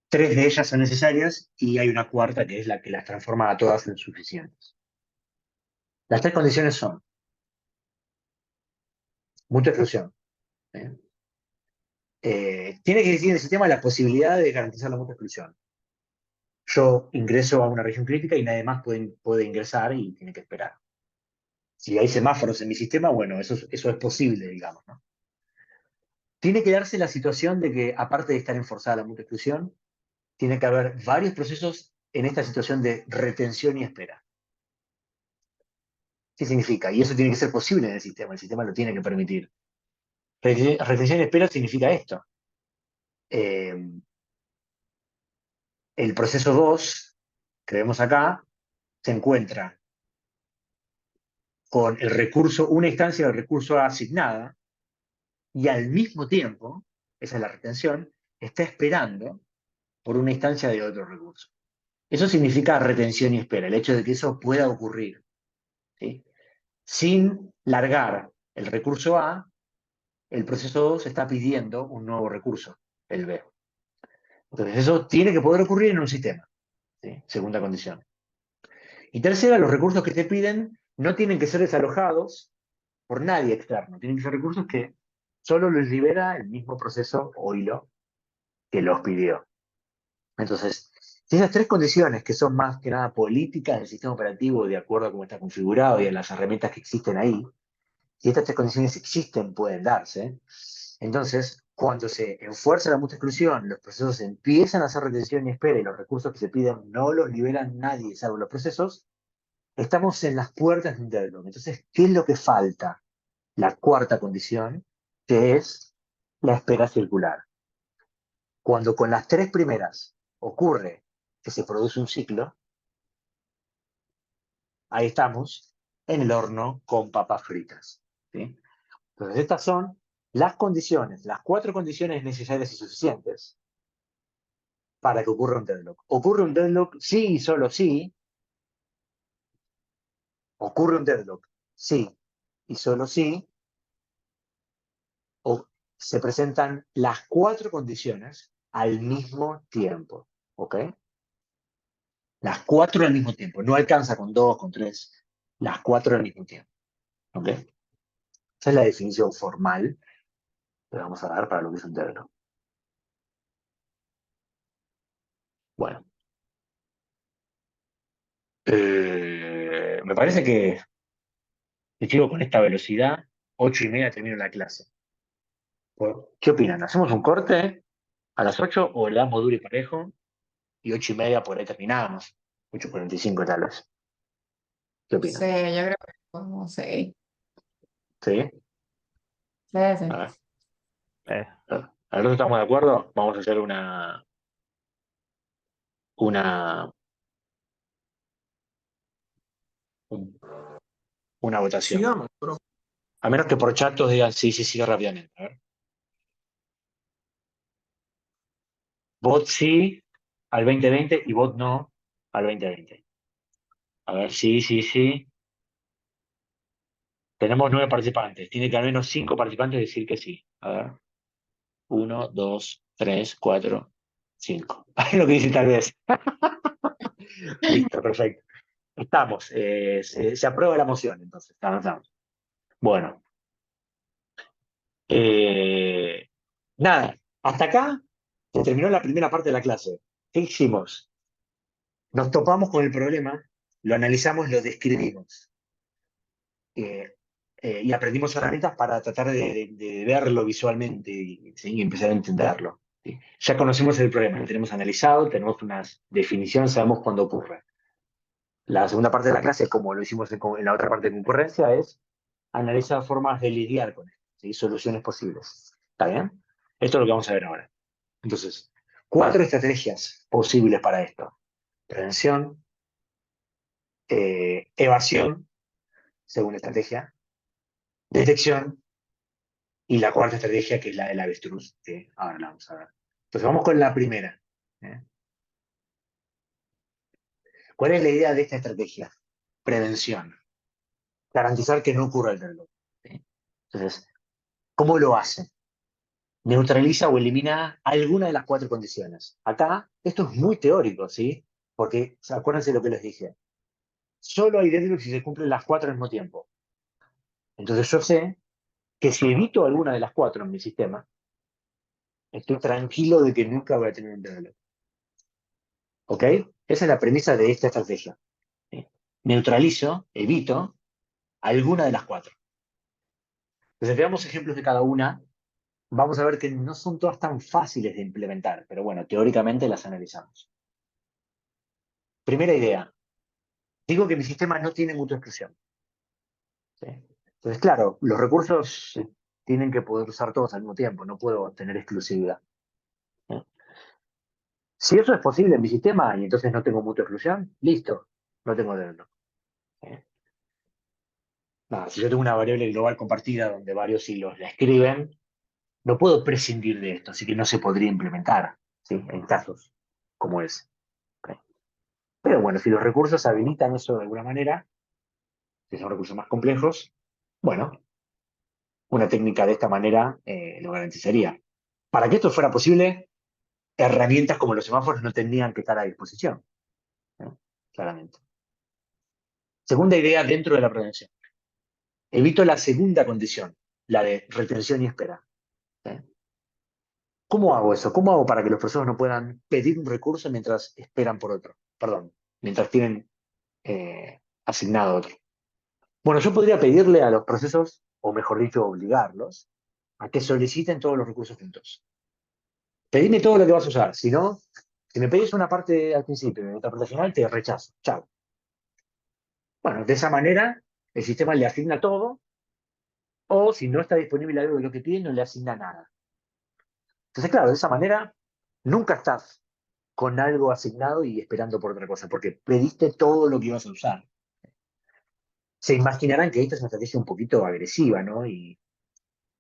Tres de ellas son necesarias y hay una cuarta que es la que las transforma a todas en suficientes. Las tres condiciones son mutua exclusión. ¿Eh? Tiene que existir en el sistema la posibilidad de garantizar la mutua exclusión. Yo ingreso a una región crítica y nadie más puede ingresar y tiene que esperar. Si hay semáforos en mi sistema, bueno, eso es posible, digamos, ¿no? Tiene que darse la situación de que, aparte de estar enforzada la mutua exclusión, tiene que haber varios procesos en esta situación de retención y espera. ¿Qué significa? Y eso tiene que ser posible en el sistema lo tiene que permitir. Retención y espera significa esto. Eh, el proceso 2 que vemos acá se encuentra con el recurso, una instancia del recurso asignada, y al mismo tiempo, esa es la retención, está esperando por una instancia de otro recurso. Eso significa retención y espera, el hecho de que eso pueda ocurrir, ¿sí? Sin largar el recurso A, el proceso 2 está pidiendo un nuevo recurso, el B. Entonces, eso tiene que poder ocurrir en un sistema, ¿sí? Segunda condición. Y tercera, los recursos que te piden no tienen que ser desalojados por nadie externo, tienen que ser recursos que solo los libera el mismo proceso o hilo que los pidió. Entonces, si esas tres condiciones, que son más que nada políticas del sistema operativo, de acuerdo a cómo está configurado y a las herramientas que existen ahí, Si estas tres condiciones existen, pueden darse. Entonces, cuando se enfuerza la mutua exclusión, los procesos empiezan a hacer retención y espera y los recursos que se piden no los liberan nadie, salvo los procesos, estamos en las puertas de un deadlock. Entonces, ¿qué es lo que falta? La cuarta condición, que es la espera circular. Cuando con las tres primeras ocurre que se produce un ciclo, ahí estamos en el horno con papas fritas. ¿Sí? Entonces, estas son las condiciones, las cuatro condiciones necesarias y suficientes para que ocurra un deadlock. Ocurre un deadlock sí y solo sí. Ocurre un deadlock sí y solo sí. O se presentan las cuatro condiciones al mismo tiempo. ¿Ok? Las cuatro al mismo tiempo. No alcanza con dos, con tres. Las cuatro al mismo tiempo. ¿Ok? Esa es la definición formal que vamos a dar para lo que es un deadlock. Bueno. Me parece que si sigo con esta velocidad, 8:30 termino la clase. ¿Qué opinan? ¿Hacemos un corte a las 8 o le damos duro y parejo? Y 8:30 por ahí terminamos. 8:45 tal vez. ¿Qué Sí, opinan? yo creo que podemos seguir. ¿Sí? Sí, sí. A ver. Eh, A ver, ¿estamos de acuerdo? Vamos a hacer una, un- una votación. Sigamos, bro. A menos que por chat todos digan sí, sí, sí, rápidamente. A ver. Vot sí al 2020 y vot no al 2020. A ver, sí, sí, sí. Tenemos 9 participantes. Tiene que al menos 5 participantes decir que sí. A ver. 1, 2, 3, 4, 5. Es lo que dice tal vez. Listo, perfecto. Estamos. Se aprueba la moción, entonces. Avanzamos. Bueno. eh, nada. Hasta acá se terminó la primera parte de la clase. ¿Qué hicimos? Nos topamos con el problema, lo analizamos, lo describimos. eh, y aprendimos herramientas para tratar de verlo visualmente ¿sí? Y empezar a entenderlo. ¿Sí? Ya conocemos el problema, lo tenemos analizado, tenemos unas definiciones, sabemos cuándo ocurre. La segunda parte de la clase, como lo hicimos en la otra parte de concurrencia, es analizar formas de lidiar con esto, ¿sí? Soluciones posibles. ¿Está bien? Esto es lo que vamos a ver ahora. Entonces, 4 estrategias posibles para esto. Prevención, evasión, según estrategia, detección y la cuarta estrategia, que es la del avestruz, que ahora la vamos a ver. Entonces vamos con la primera. ¿Eh? ¿Cuál es la idea de esta estrategia? Prevención. Garantizar que no ocurra el reloj. ¿Sí? Entonces, ¿cómo lo hace? Neutraliza o elimina alguna de las cuatro condiciones. Acá, esto es muy teórico, ¿sí? Porque, acuérdense lo que les dije. Solo hay deadlock si se cumplen las cuatro al mismo tiempo. Entonces yo sé que si evito alguna de las cuatro en mi sistema, estoy tranquilo de que nunca voy a tener un deadlock. ¿Ok? Esa es la premisa de esta estrategia. ¿Sí? Neutralizo, evito alguna de las cuatro. Entonces, veamos ejemplos de cada una. Vamos a ver que no son todas tan fáciles de implementar, pero bueno, teóricamente las analizamos. Primera idea. Digo que mi sistema no tiene mutua exclusión. ¿Sí? Entonces, claro, los recursos tienen que poder usar todos al mismo tiempo, no puedo tener exclusividad. ¿Sí? Si eso es posible en mi sistema y entonces no tengo mutua exclusión, listo, no tengo deadlock. ¿Sí? Nada, si yo tengo una variable global compartida donde varios hilos la escriben, no puedo prescindir de esto, así que no se podría implementar, ¿sí? En casos como ese. ¿Ok? Pero bueno, si los recursos habilitan eso de alguna manera, si son recursos más complejos, bueno, una técnica de esta manera lo garantizaría. Para que esto fuera posible, herramientas como los semáforos no tendrían que estar a disposición, ¿no? Claramente. Segunda idea dentro de la prevención. Evito la segunda condición, la de retención y espera. ¿Sí? ¿Cómo hago eso? ¿Cómo hago para que los procesos no puedan pedir un recurso mientras esperan por otro? Perdón, mientras tienen asignado otro. Bueno, yo podría pedirle a los procesos o mejor dicho, obligarlos, a que soliciten todos los recursos juntos. Pedime todo lo que vas a usar, si no, si me pedís una parte al principio y otra parte al final, te rechazo. Chao. Bueno, de esa manera, el sistema le asigna todo, o si no está disponible algo de lo que pide, no le asigna nada. Entonces, claro, de esa manera, nunca estás con algo asignado y esperando por otra cosa, porque pediste todo lo que ibas a usar. Se imaginarán que esta es una estrategia un poquito agresiva, ¿no? Y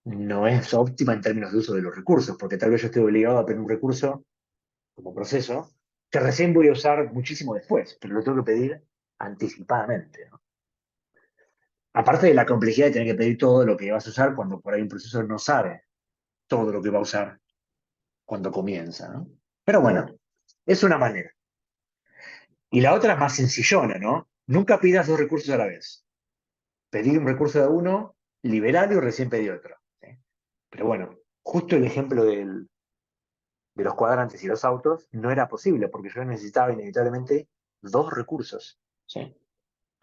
no es óptima en términos de uso de los recursos, porque tal vez yo esté obligado a pedir un recurso como proceso que recién voy a usar muchísimo después, pero lo tengo que pedir anticipadamente, ¿no? Aparte de la complejidad de tener que pedir todo lo que vas a usar cuando por ahí un proceso no sabe todo lo que va a usar cuando comienza, ¿no? Pero bueno, es una manera. Y la otra es más sencillona, ¿no? Nunca pidas dos recursos a la vez. Pedir un recurso de uno, liberarlo y recién pedir otro, ¿sí? Pero bueno, justo el ejemplo de los cuadrantes y los autos no era posible porque yo necesitaba inevitablemente dos recursos, ¿sí?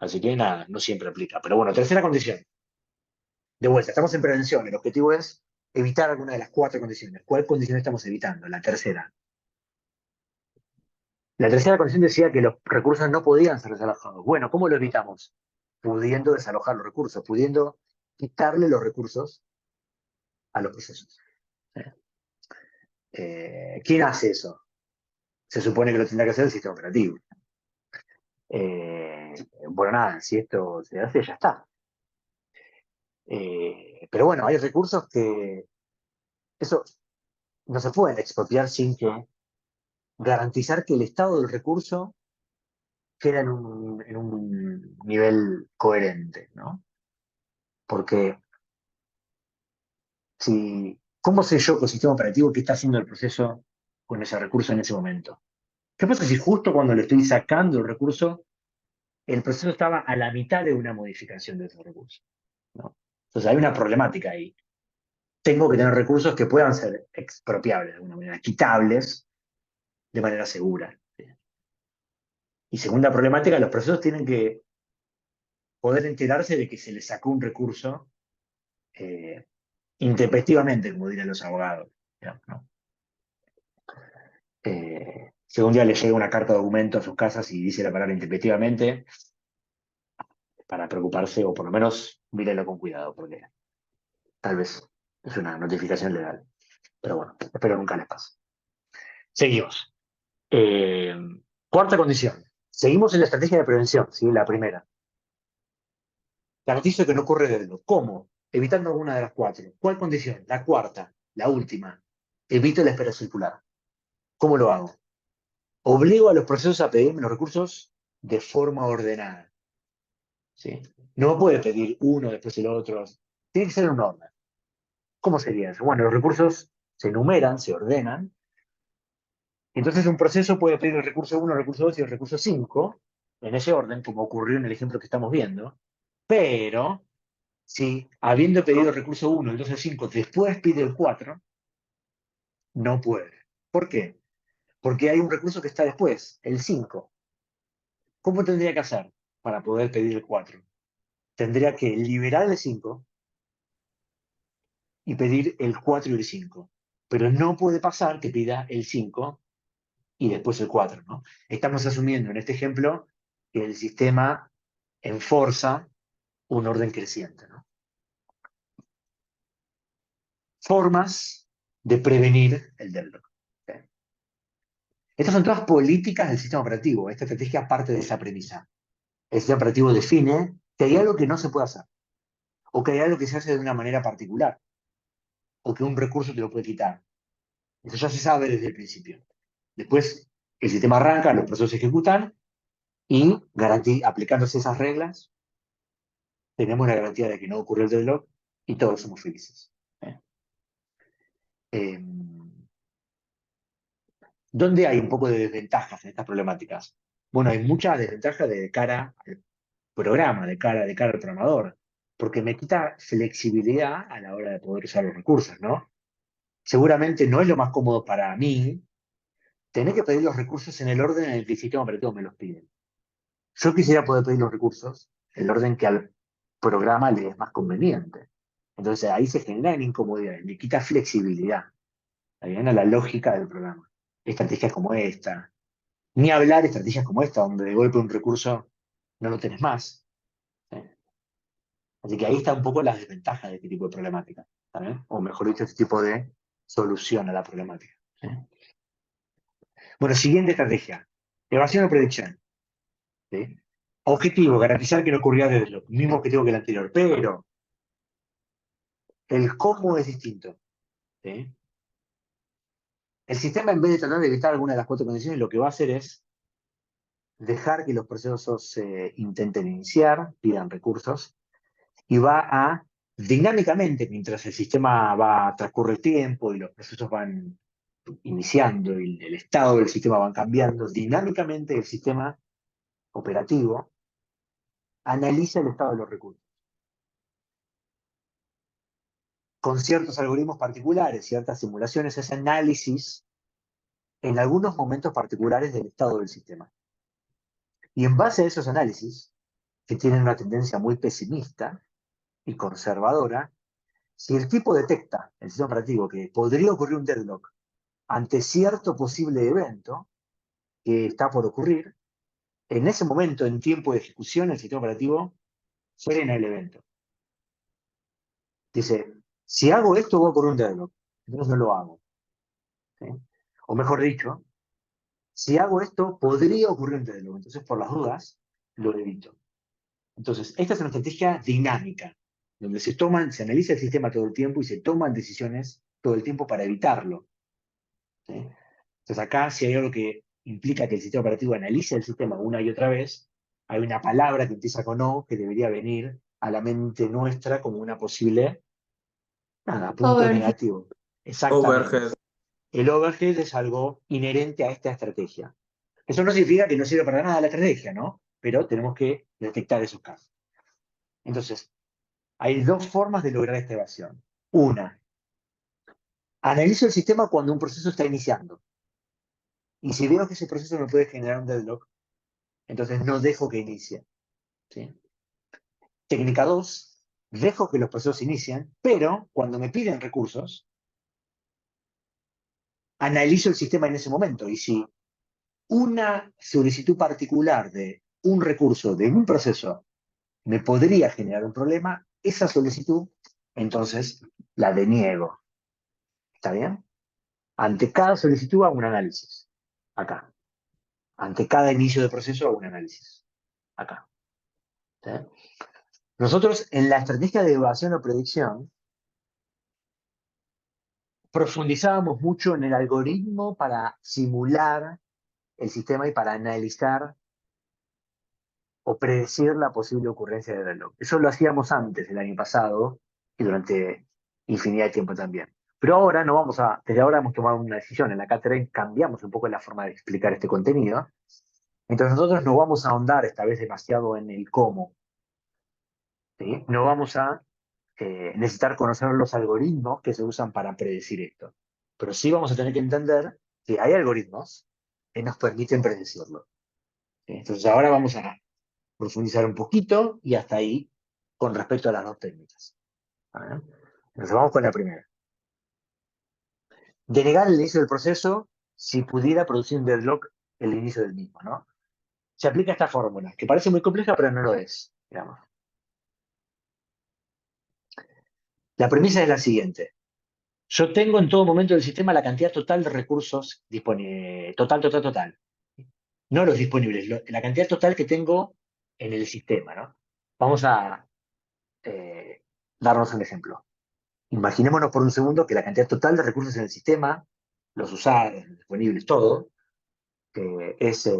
Así que nada, no siempre aplica. Pero bueno, tercera condición. De vuelta, estamos en prevención. El objetivo es evitar alguna de las cuatro condiciones. ¿Cuál condición estamos evitando? La tercera. La tercera condición decía que los recursos no podían ser desalojados. Bueno, ¿cómo lo evitamos? Pudiendo desalojar los recursos, pudiendo quitarle los recursos a los procesos. ¿Quién hace eso? Se supone que lo tendrá que hacer el sistema operativo. Eh, bueno, nada, si esto se hace, ya está. Pero bueno, hay recursos que eso no se pueden expropiar sin que garantizar que el estado del recurso queda en un nivel coherente, ¿no? Porque si, ¿cómo sé yo con el sistema operativo qué está haciendo el proceso con ese recurso en ese momento? ¿Qué pasa si justo cuando le estoy sacando el recurso, el proceso estaba a la mitad de una modificación de ese recurso, ¿no? Entonces hay una problemática ahí. Tengo que tener recursos que puedan ser expropiables de alguna manera, quitables de manera segura, ¿sí? Y segunda problemática, los procesos tienen que poder enterarse de que se les sacó un recurso eh, intempestivamente, como dirían los abogados, digamos, ¿no? Si un día les llega una carta de documento a sus casas y dice la palabra intempestivamente, para preocuparse o por lo menos mírenlo con cuidado, porque tal vez es una notificación legal. Pero bueno, espero nunca les pase. Seguimos. Eh, Cuarta condición. Seguimos en la estrategia de prevención, ¿sí? La primera. Garantizo que no ocurre delito. ¿Cómo? Evitando alguna de las cuatro. ¿Cuál condición? La cuarta, la última. Evito la espera circular. ¿Cómo lo hago? Obligo a los procesos a pedirme los recursos de forma ordenada, ¿sí? No puede pedir uno después el otro. Tiene que ser un orden. ¿Cómo sería eso? Bueno, los recursos se enumeran, se ordenan. Entonces un proceso puede pedir el recurso 1, el recurso 2 y el recurso 5 en ese orden, como ocurrió en el ejemplo que estamos viendo. Pero si habiendo pedido el recurso 1, el 2 y el 5, después pide el 4, no puede. ¿Por qué? Porque hay un recurso que está después, el 5. ¿Cómo tendría que hacer para poder pedir el 4? Tendría que liberar el 5 y pedir el 4 y el 5. Pero no puede pasar que pida el 5 y después el 4, ¿no? Estamos asumiendo en este ejemplo que el sistema enforza un orden creciente, ¿no? Formas de prevenir el deadlock. ¿Sí? Estas son todas políticas del sistema operativo. Esta estrategia parte de esa premisa. El sistema operativo define que hay algo que no se puede hacer, o que hay algo que se hace de una manera particular, o que un recurso te lo puede quitar. Eso ya se sabe desde el principio. Después, el sistema arranca, los procesos se ejecutan, y aplicándose esas reglas, tenemos la garantía de que no ocurrió el deadlock y todos somos felices. ¿Eh? Eh, ¿Dónde hay un poco de desventajas en estas problemáticas? Bueno, hay muchas desventajas de cara al programa, de cara al programador, porque me quita flexibilidad a la hora de poder usar los recursos, ¿no? Seguramente no es lo más cómodo para mí tener que pedir los recursos en el orden en el que el sistema operativo me los pide. Yo quisiera poder pedir los recursos en el orden que al programa le es más conveniente. Entonces ahí se generan incomodidades, le quita flexibilidad, ¿está bien? A la lógica del programa. Estrategias como esta, ni hablar estrategias como esta, donde de golpe un recurso no lo tenés más. ¿Sí? Así que ahí está un poco la desventaja de este tipo de problemática, ¿está bien? O mejor dicho, este tipo de solución a la problemática. ¿Sí? Bueno, siguiente estrategia. Evasión o predicción. ¿Sí? Objetivo, garantizar que no ocurrirá desde lo mismo objetivo que el anterior, pero el cómo es distinto. ¿Sí? El sistema, en vez de tratar de evitar alguna de las cuatro condiciones, lo que va a hacer es dejar que los procesos se intenten iniciar, pidan recursos, y va a, dinámicamente, mientras el sistema va, transcurre el tiempo y los procesos van iniciando y el estado del sistema va cambiando, dinámicamente el sistema operativo analiza el estado de los recursos. Con ciertos algoritmos particulares, ciertas simulaciones, ese análisis en algunos momentos particulares del estado del sistema. Y en base a esos análisis, que tienen una tendencia muy pesimista y conservadora, si el tipo detecta, el sistema operativo, que podría ocurrir un deadlock ante cierto posible evento que está por ocurrir, en ese momento, en tiempo de ejecución, el sistema operativo frena el evento. Dice, si hago esto, va a ocurrir un deadlock. Entonces no lo hago. ¿Sí? O mejor dicho, si hago esto, podría ocurrir un deadlock. Entonces, por las dudas, lo evito. Entonces, esta es una estrategia dinámica, donde se analiza el sistema todo el tiempo y se toman decisiones todo el tiempo para evitarlo. ¿Sí? Entonces, acá, si hay algo que implica que el sistema operativo analice el sistema una y otra vez, hay una palabra que empieza con O que debería venir a la mente nuestra como una posible, nada, punto Overhead. negativo. Exactamente. Overhead. El overhead es algo inherente a esta estrategia. Eso no significa que no sirva para nada la estrategia, ¿no? Pero tenemos que detectar esos casos. Entonces, hay dos formas de lograr esta evasión. Una, analizo el sistema cuando un proceso está iniciando. Y si veo que ese proceso me puede generar un deadlock, entonces no dejo que inicie. ¿Sí? Técnica 2, dejo que los procesos inicien, pero cuando me piden recursos, analizo el sistema en ese momento. Y si una solicitud particular de un recurso, de un proceso, me podría generar un problema, esa solicitud, entonces la deniego. ¿Está bien? Ante cada solicitud hago un análisis. Acá. Ante cada inicio de proceso hago un análisis. Acá. ¿Sí? Nosotros en la estrategia de evasión o predicción profundizábamos mucho en el algoritmo para simular el sistema y para analizar o predecir la posible ocurrencia de reloj. Eso lo hacíamos antes, el año pasado, y durante infinidad de tiempo también. Pero ahora no vamos a, desde ahora hemos tomado una decisión, en la cátedra cambiamos un poco la forma de explicar este contenido. Entonces nosotros no vamos a ahondar esta vez demasiado en el cómo. ¿Sí? No vamos a necesitar conocer los algoritmos que se usan para predecir esto. Pero sí vamos a tener que entender que hay algoritmos que nos permiten predecirlo. ¿Sí? Entonces ahora vamos a profundizar un poquito y hasta ahí con respecto a las dos técnicas. ¿Vale? Entonces vamos con la primera. Denegar el inicio del proceso si pudiera producir un deadlock el inicio del mismo, ¿no? Se aplica esta fórmula, que parece muy compleja, pero no lo es, digamos. La premisa es la siguiente. Yo tengo en todo momento del sistema la cantidad total de recursos disponibles. Total. No los disponibles, la cantidad total que tengo en el sistema, ¿no? Vamos a darnos un ejemplo. Imaginémonos por un segundo que la cantidad total de recursos en el sistema, los usados, los disponibles, todo, es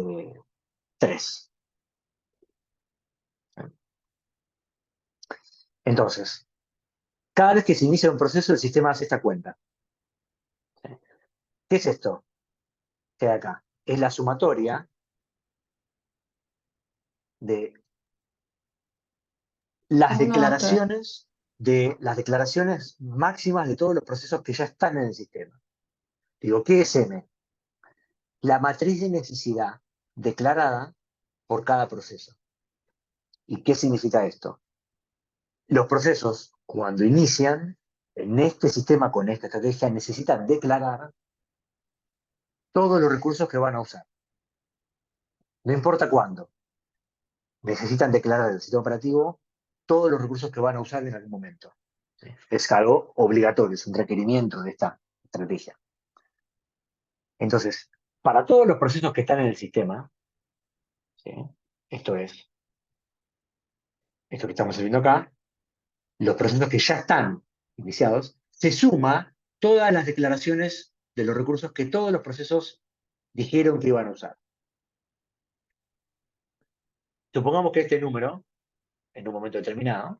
3. Entonces, cada vez que se inicia un proceso, el sistema hace esta cuenta. ¿Qué es esto? Que hay acá. Es la sumatoria de las declaraciones máximas de todos los procesos que ya están en el sistema. Digo, ¿qué es M? La matriz de necesidad declarada por cada proceso. ¿Y qué significa esto? Los procesos cuando inician, en este sistema con esta estrategia, necesitan declarar todos los recursos que van a usar. No importa cuándo. Necesitan declarar el sistema operativo todos los recursos que van a usar en algún momento. ¿Sí? Es algo obligatorio, es un requerimiento de esta estrategia. Entonces, para todos los procesos que están en el sistema, ¿sí? Esto es, esto que estamos viendo acá, los procesos que ya están iniciados, se suma todas las declaraciones de los recursos que todos los procesos dijeron que iban a usar. Supongamos que este número, en un momento determinado,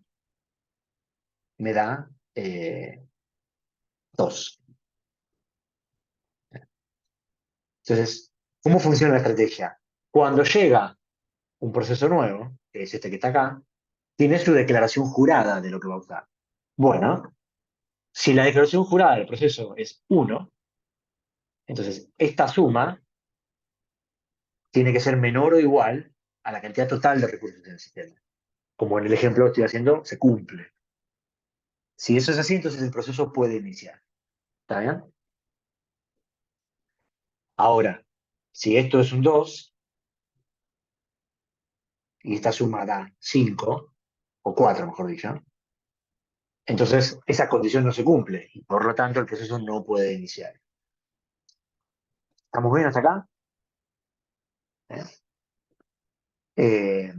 me da 2. Entonces, ¿cómo funciona la estrategia? Cuando llega un proceso nuevo, que es este que está acá, tiene su declaración jurada de lo que va a usar. Bueno, si la declaración jurada del proceso es 1, entonces esta suma tiene que ser menor o igual a la cantidad total de recursos en el sistema. Como en el ejemplo que estoy haciendo, se cumple. Si eso es así, entonces el proceso puede iniciar. ¿Está bien? Ahora, si esto es un 2 y esta suma da 5, o 4, mejor dicho, entonces esa condición no se cumple y por lo tanto el proceso no puede iniciar. ¿Estamos bien hasta acá? ¿Eh? Eh,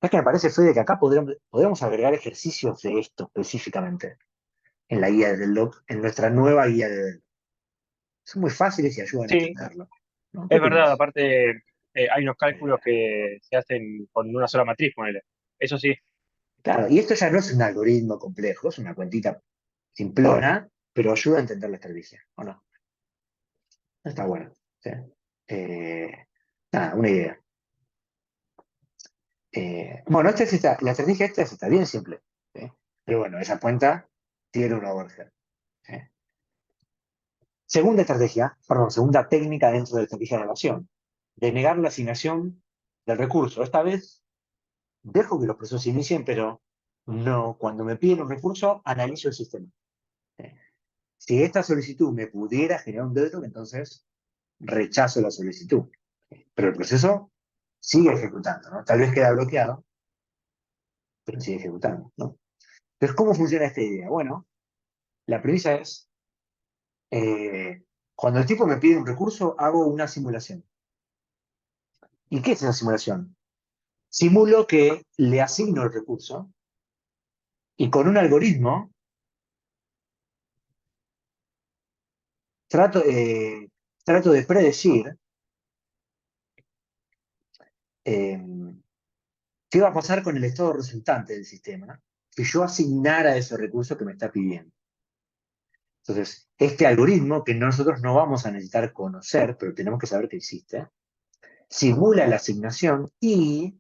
es que me parece, Fede, que acá podríamos agregar ejercicios de esto específicamente en la guía del log, en nuestra nueva guía del log. Son muy fáciles y ayudan a Sí, entenderlo. ¿No? ¿Qué es verdad, opinás? aparte hay unos Eh, cálculos que se hacen con una sola matriz, ponele. Eso sí, claro, y esto ya no es un algoritmo complejo, es una cuentita simplona, pero ayuda a entender la estrategia, ¿o no? Está bueno. ¿Sí? Nada, una idea. Bueno, la estrategia esta está bien simple. ¿Sí? Pero bueno, esa cuenta tiene una overhead. ¿Sí? Segunda técnica dentro de la estrategia de evasión. Denegar la asignación del recurso. Esta vez dejo que los procesos se inicien, pero no, cuando me piden un recurso, analizo el sistema. ¿Sí? Si esta solicitud me pudiera generar un deadlock, entonces rechazo la solicitud. Pero el proceso sigue ejecutando, ¿no? Tal vez queda bloqueado, pero sigue ejecutando, ¿no? Entonces, ¿cómo funciona esta idea? Bueno, la premisa es, cuando el tipo me pide un recurso, hago una simulación. ¿Y qué es esa simulación? Simulo que le asigno el recurso y con un algoritmo trato, trato de predecir eh, qué va a pasar con el estado resultante del sistema si yo asignara ese recurso que me está pidiendo. Entonces, este algoritmo, que nosotros no vamos a necesitar conocer, pero tenemos que saber que existe, simula la asignación y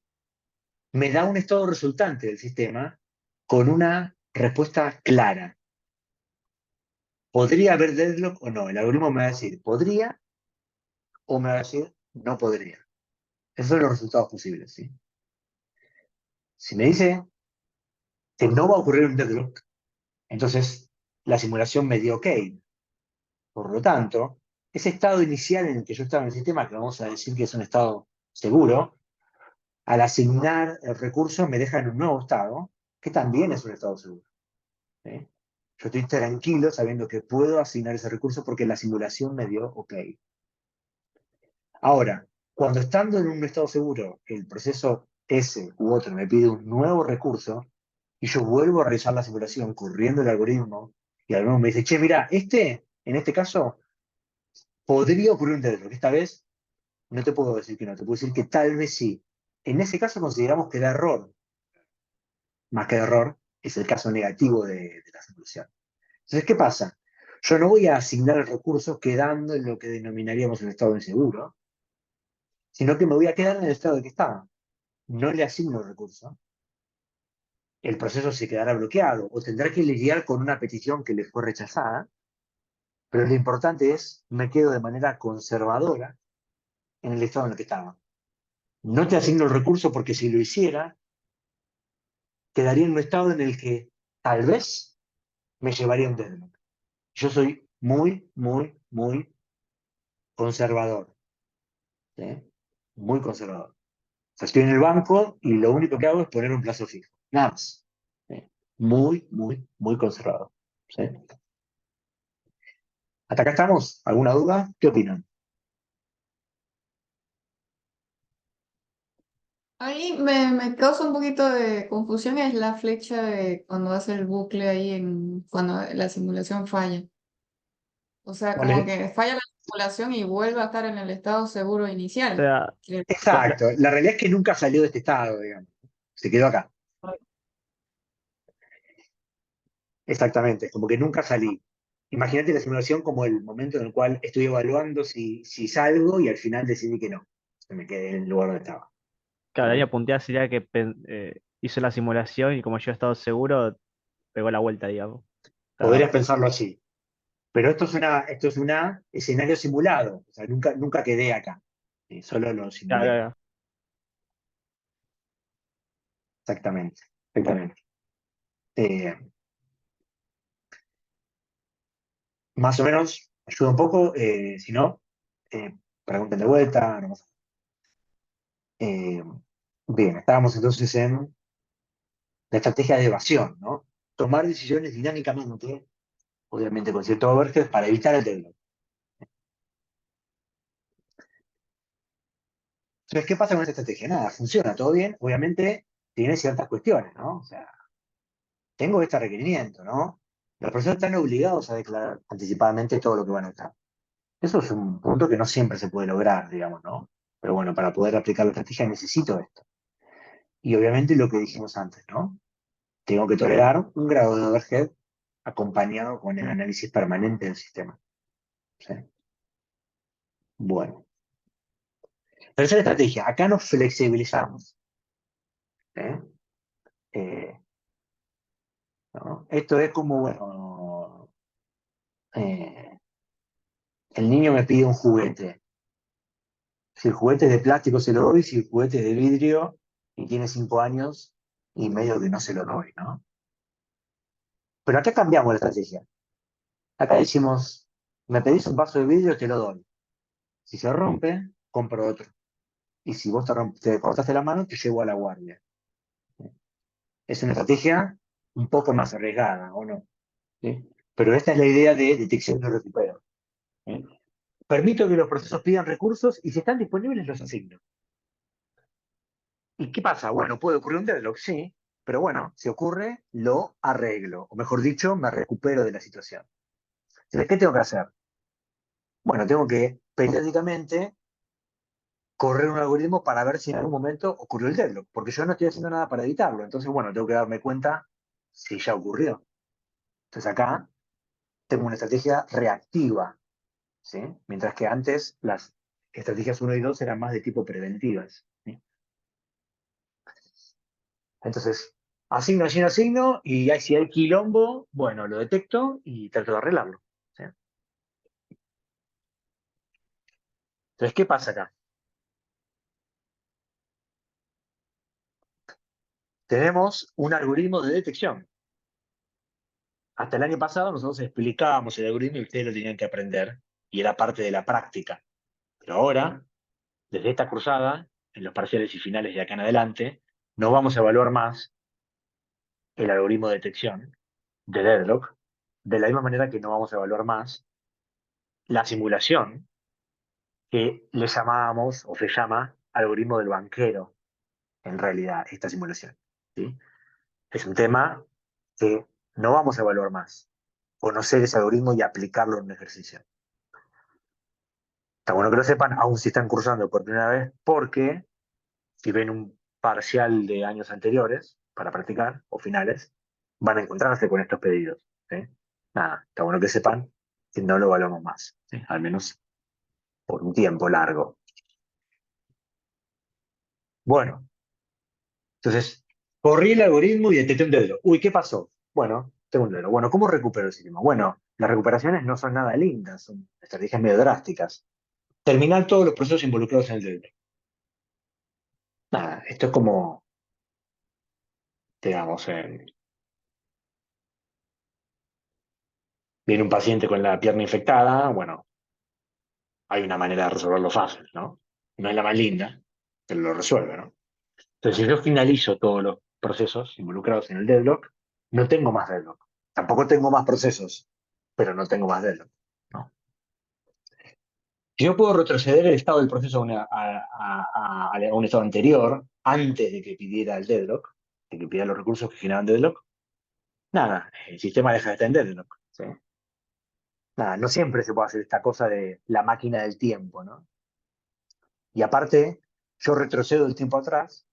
me da un estado resultante del sistema con una respuesta clara. ¿Podría haber deadlock o no? El algoritmo me va a decir, ¿podría? O me va a decir, no podría. Esos son los resultados posibles, ¿sí? Si me dice que no va a ocurrir un deadlock, entonces la simulación me dio OK. Por lo tanto, ese estado inicial en el que yo estaba en el sistema, que vamos a decir que es un estado seguro, al asignar el recurso me deja en un nuevo estado, que también es un estado seguro. ¿Sí? Yo estoy tranquilo sabiendo que puedo asignar ese recurso porque la simulación me dio OK. Ahora, cuando estando en un estado seguro, el proceso ese u otro me pide un nuevo recurso y yo vuelvo a realizar la simulación corriendo el algoritmo y el algoritmo me dice, che, mira, en este caso, podría ocurrir un deadlock. Esta vez no te puedo decir que no, te puedo decir que tal vez sí. En ese caso consideramos que da error. Más que de error, es el caso negativo de la simulación. Entonces, ¿qué pasa? Yo no voy a asignar el recurso quedando en lo que denominaríamos un estado inseguro, sino que me voy a quedar en el estado en que estaba. No le asigno el recurso, el proceso se quedará bloqueado o tendrá que lidiar con una petición que le fue rechazada, pero lo importante es, me quedo de manera conservadora en el estado en el que estaba. No te asigno el recurso porque si lo hiciera, quedaría en un estado en el que tal vez me llevaría un deadlock. Yo soy muy, muy, muy conservador. ¿Sí? Muy conservador. O sea, estoy en el banco y lo único que hago es poner un plazo fijo. Nada más. ¿Sí? Muy, muy, muy conservador. ¿Sí? ¿Hasta acá estamos? ¿Alguna duda? ¿Qué opinan? Ahí me causa un poquito de confusión es la flecha de cuando hace el bucle ahí cuando la simulación falla. O sea, como Vale. que falla la simulación y vuelve a estar en el estado seguro O inicial. sea, Exacto. La realidad es que nunca salió de este estado, digamos. Se quedó acá. Exactamente. Como que nunca salí. Imagínate la simulación como el momento en el cual estoy evaluando si salgo y al final decidí que no. Que me quedé en el lugar donde estaba. claro, la línea punteada sería que hizo la simulación y como yo he estado seguro, pegó la vuelta, digamos. Podrías Está- pensarlo así. Pero esto es una escenario simulado. O sea, nunca quedé acá. Solo lo claro, simulé. claro. Exactamente. Exactamente. Eh, Más o menos ayuda un poco. Si no, pregunten de vuelta. No pasa nada. Bien, estábamos entonces en la estrategia de evasión, ¿no? Tomar decisiones dinámicamente, obviamente con cierto overhead, para evitar el deadlock. Entonces, ¿qué pasa con esta estrategia? Nada, funciona, todo bien. Obviamente tiene ciertas cuestiones, ¿no? O sea, tengo este requerimiento, ¿no? Los profesores están obligados a declarar anticipadamente todo lo que van a usar. Eso es un punto que no siempre se puede lograr, digamos, ¿no? Pero bueno, para poder aplicar la estrategia necesito esto. Y obviamente lo que dijimos antes, ¿no? Tengo que tolerar un grado de overhead acompañado con el análisis permanente del sistema. ¿Sí? Bueno. Tercera estrategia. Acá nos flexibilizamos. ¿Eh? Eh, ¿No? Esto es como, bueno, eh, el niño me pide un juguete. Si el juguete es de plástico se lo doy, si el juguete es de vidrio y tiene 5 años y medio que no se lo doy, ¿no? Pero acá cambiamos la estrategia. Acá decimos, me pedís un vaso de vidrio, te lo doy. Si se rompe, compro otro. Y si vos te cortaste la mano, te llevo a la guardia. Es una estrategia un poco más arriesgada, ¿o no? ¿Sí? Pero esta es la idea de detección y recupero. ¿Sí? Permito que los procesos pidan recursos y si están disponibles los asigno. ¿Y qué pasa? Bueno, puede ocurrir un deadlock, sí, pero bueno, si ocurre, lo arreglo. O mejor dicho, me recupero de la situación. Entonces, ¿qué tengo que hacer? Bueno, tengo que periódicamente correr un algoritmo para ver si en algún momento ocurrió el deadlock, porque yo no estoy haciendo nada para evitarlo. Entonces, bueno, tengo que darme cuenta si ya ocurrió. Entonces acá tengo una estrategia reactiva, ¿sí? Mientras que antes las estrategias uno y 2 eran más de tipo preventivas. ¿Sí? Entonces, asigno, asigno, asigno, y si hay quilombo, bueno, lo detecto y trato de arreglarlo. ¿Sí? Entonces, ¿qué pasa acá? Tenemos un algoritmo de detección. Hasta el año pasado nosotros explicábamos el algoritmo y ustedes lo tenían que aprender, y era parte de la práctica. Pero ahora, desde esta cruzada, en los parciales y finales de acá en adelante, no vamos a evaluar más el algoritmo de detección de deadlock, de la misma manera que no vamos a evaluar más la simulación que le llamábamos o se llama algoritmo del banquero, en realidad, esta simulación. ¿Sí? Es un tema que no vamos a evaluar más. Conocer ese algoritmo y aplicarlo en un ejercicio. Está bueno que lo sepan, aún si están cursando por primera vez, porque si ven un parcial de años anteriores para practicar o finales, van a encontrarse con estos pedidos. ¿Sí? Nada, está bueno que sepan que no lo evaluamos más, ¿sí? Al menos por un tiempo largo. Bueno, entonces, corrí el algoritmo y detecté un dedo. Uy, ¿qué pasó? Bueno, tengo un dedo. Bueno, ¿cómo recupero el sistema? Bueno, las recuperaciones no son nada lindas, son estrategias medio drásticas. Terminar todos los procesos involucrados en el dedo. Nada, esto es como, digamos, viene un paciente con la pierna infectada, bueno, hay una manera de resolverlo fácil, ¿no? No es la más linda, pero lo resuelve, ¿no? Entonces, si yo finalizo todos los procesos involucrados en el deadlock, no tengo más deadlock. Tampoco tengo más procesos, pero no tengo más deadlock, ¿no? Si yo puedo retroceder el estado del proceso a un estado anterior, antes de que pidiera el deadlock, de que pidiera los recursos que generaban deadlock, nada, el sistema deja de estar en deadlock, ¿sí? Nada, no siempre se puede hacer esta cosa de la máquina del tiempo, ¿no? Y aparte, yo retrocedo el tiempo atrás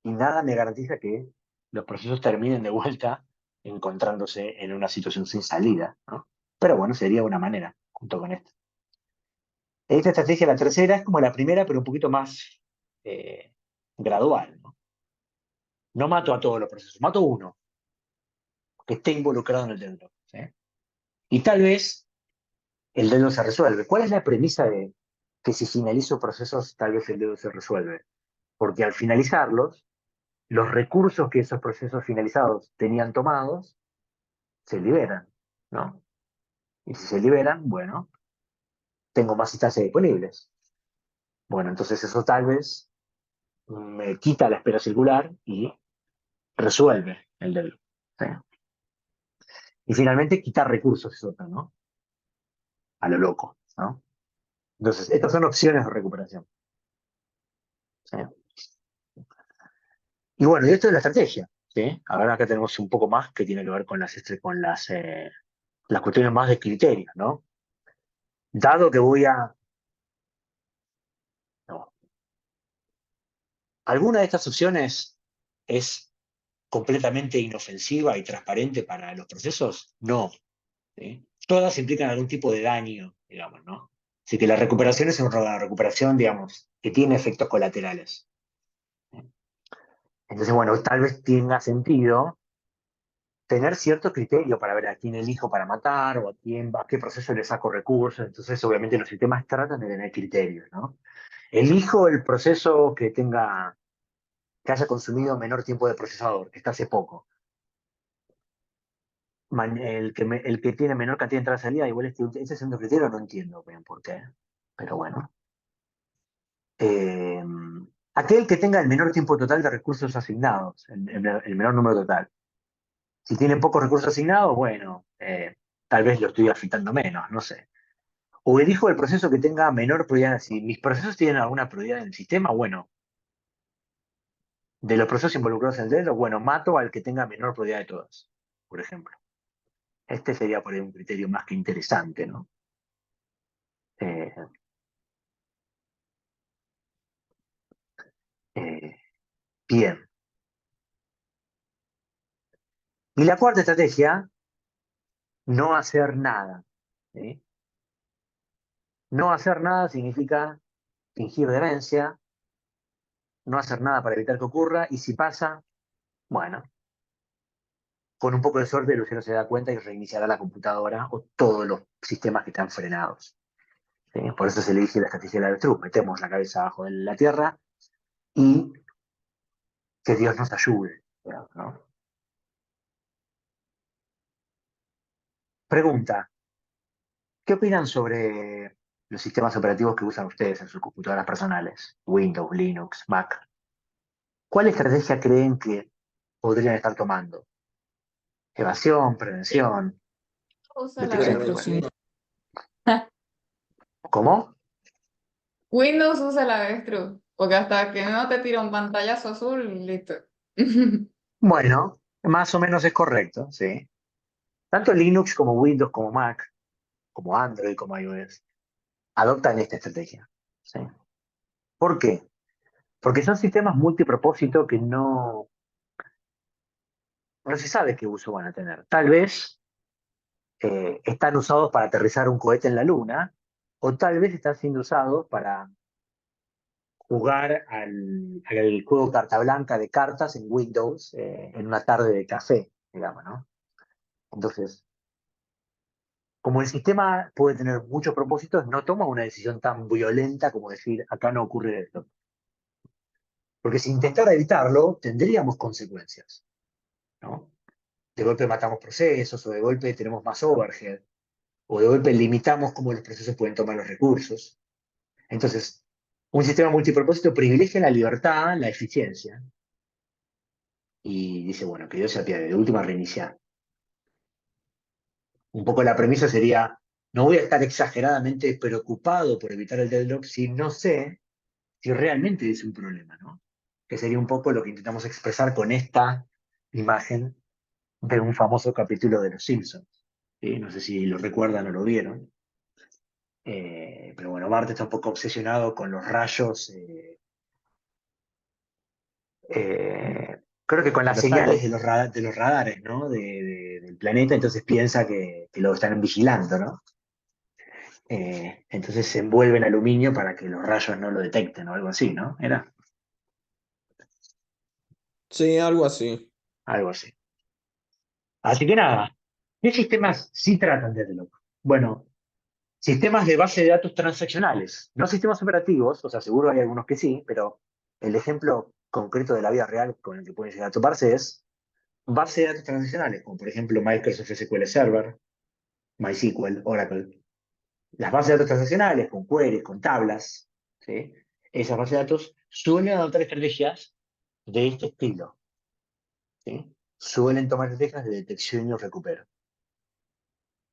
y nada me garantiza que los procesos terminen de vuelta encontrándose en una situación sin salida, ¿no? Pero bueno, sería una manera, junto con esto. Esta estrategia, la tercera, es como la primera, pero un poquito más gradual, ¿no? No mato a todos los procesos, mato uno que esté involucrado en el deadlock, ¿sí? Y tal vez el deadlock se resuelve. ¿Cuál es la premisa de que si finalizo procesos, tal vez el deadlock se resuelve? Porque al finalizarlos, los recursos que esos procesos finalizados tenían tomados se liberan, ¿no? Y si se liberan, bueno, tengo más instancias disponibles. Bueno, entonces eso tal vez me quita la espera circular y resuelve el deadlock, ¿sí? Y finalmente, quitar recursos es otra, ¿no? A lo loco, ¿no? Entonces, estas son opciones de recuperación, ¿sí? Y bueno, y esto es la estrategia, ¿sí? Ahora acá tenemos un poco más que tiene que ver con las cuestiones más de criterios, ¿no? Dado que voy a... No, alguna de estas opciones es completamente inofensiva y transparente para los procesos, no, ¿sí? Todas implican algún tipo de daño, digamos, ¿no? Así que la recuperación es una recuperación, digamos, que tiene efectos colaterales. Entonces, bueno, tal vez tenga sentido tener cierto criterio para ver a quién elijo para matar o a qué proceso le saco recursos. Entonces, obviamente, los sistemas tratan de tener criterios, ¿no? Elijo el proceso que haya consumido menor tiempo de procesador, que está hace poco. El que tiene menor cantidad de entrada y salida, igual este segundo criterio no entiendo bien por qué. Pero bueno. Eh, aquel que tenga el menor tiempo total de recursos asignados, el menor número total. Si tiene pocos recursos asignados, bueno, tal vez lo estoy afectando menos, no sé. O elijo el proceso que tenga menor prioridad. Si mis procesos tienen alguna prioridad en el sistema, bueno, de los procesos involucrados en el dedo, bueno, mato al que tenga menor prioridad de todos, por ejemplo. Este sería por ahí un criterio más que interesante, ¿no? Eh, eh, bien. Y la cuarta estrategia, no hacer nada, ¿sí? No hacer nada significa fingir demencia, no hacer nada para evitar que ocurra, y si pasa, bueno, con un poco de suerte el usuario se da cuenta y reiniciará la computadora o todos los sistemas que están frenados, ¿sí? Por eso se le dice la estrategia de la avestruz, metemos la cabeza abajo de la tierra y que Dios nos ayude, ¿no? Pregunta, ¿qué opinan sobre los sistemas operativos que usan ustedes en sus computadoras personales? Windows, Linux, Mac. ¿Cuál estrategia creen que podrían estar tomando? Evasión, prevención, Usa la detección. avestruz. ¿Cómo? Windows usa la avestruz, porque hasta que no te tira un pantallazo azul, listo. Bueno, más o menos es correcto, sí. Tanto Linux como Windows como Mac, como Android como iOS, adoptan esta estrategia, ¿sí? ¿Por qué? Porque son sistemas multipropósito que no se sabe qué uso van a tener. Tal vez están usados para aterrizar un cohete en la Luna, o tal vez están siendo usados para jugar al juego carta blanca de cartas en Windows en una tarde de café, digamos, ¿no? Entonces, como el sistema puede tener muchos propósitos, no toma una decisión tan violenta como decir, acá no ocurre esto. Porque si intentara evitarlo, tendríamos consecuencias, ¿no? De golpe matamos procesos, o de golpe tenemos más overhead, o de golpe limitamos cómo los procesos pueden tomar los recursos. Entonces, un sistema multipropósito privilegia la libertad, la eficiencia, y dice, bueno, que Dios se apiade, de última reiniciar. Un poco la premisa sería, no voy a estar exageradamente preocupado por evitar el deadlock si no sé si realmente es un problema, ¿no? Que sería un poco lo que intentamos expresar con esta imagen de un famoso capítulo de Los Simpsons. ¿Sí? No sé si lo recuerdan o lo vieron. Pero bueno, Bart está un poco obsesionado con los rayos, creo que con las Los señales árboles. de de los radares, ¿no? Del planeta, entonces piensa que lo están vigilando, ¿no? Entonces se envuelve en aluminio para que los rayos no lo detecten o algo así, ¿no? Era Sí, algo así. algo así. Así que nada, ¿qué sistemas sí tratan de reloj? Bueno, sistemas de base de datos transaccionales, no sistemas operativos, o sea, seguro hay algunos que sí, pero el ejemplo concreto de la vida real con el que pueden llegar a toparse es base de datos transaccionales, como por ejemplo Microsoft SQL Server, MySQL, Oracle. Las bases de datos transaccionales, con queries, con tablas, ¿sí? Esas bases de datos suelen adoptar estrategias de este estilo, ¿sí? Suelen tomar estrategias de detección y recupero.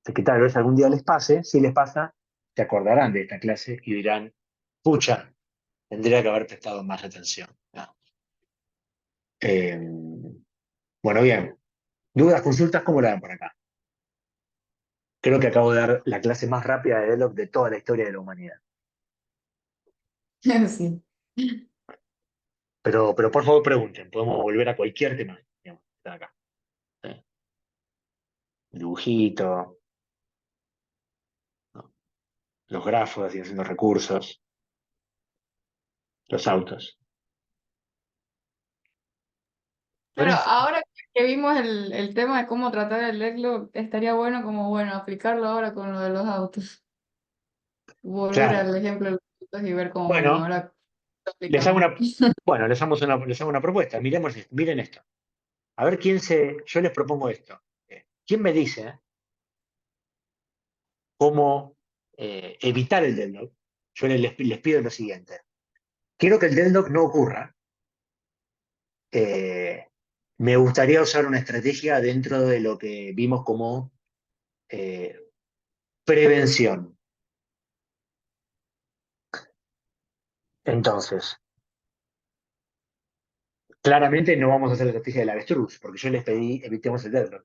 Así que tal vez algún día les pase, si les pasa, se acordarán de esta clase y dirán, pucha, tendría que haber prestado más atención, ¿no? Eh, bueno, bien. ¿Dudas, consultas? ¿Cómo la dan por acá? Creo que acabo de dar la clase más rápida de Develop de toda la historia de la humanidad. Sí. Pero por favor pregunten, podemos volver a cualquier tema, digamos, que está acá. ¿Sí? Dibujito, ¿no? Los grafos, haciendo recursos, los autos. Pero Parece- ahora que vimos el tema de cómo tratar el deadlock, estaría bueno como, bueno, aplicarlo ahora con lo de los autos. Volver Claro. al ejemplo de los autos y ver cómo, bueno, Bueno, ahora lo les hago aplicamos. una, bueno, les hago una propuesta. Miremos, miren esto. A ver yo les propongo esto. ¿Quién me dice cómo evitar el deadlock? Yo les pido lo siguiente. Quiero que el deadlock no ocurra. Eh, Me gustaría usar una estrategia dentro de lo que vimos como eh, prevención. Entonces, claramente no vamos a hacer la estrategia del avestruz, porque yo les pedí evitemos el deadlock,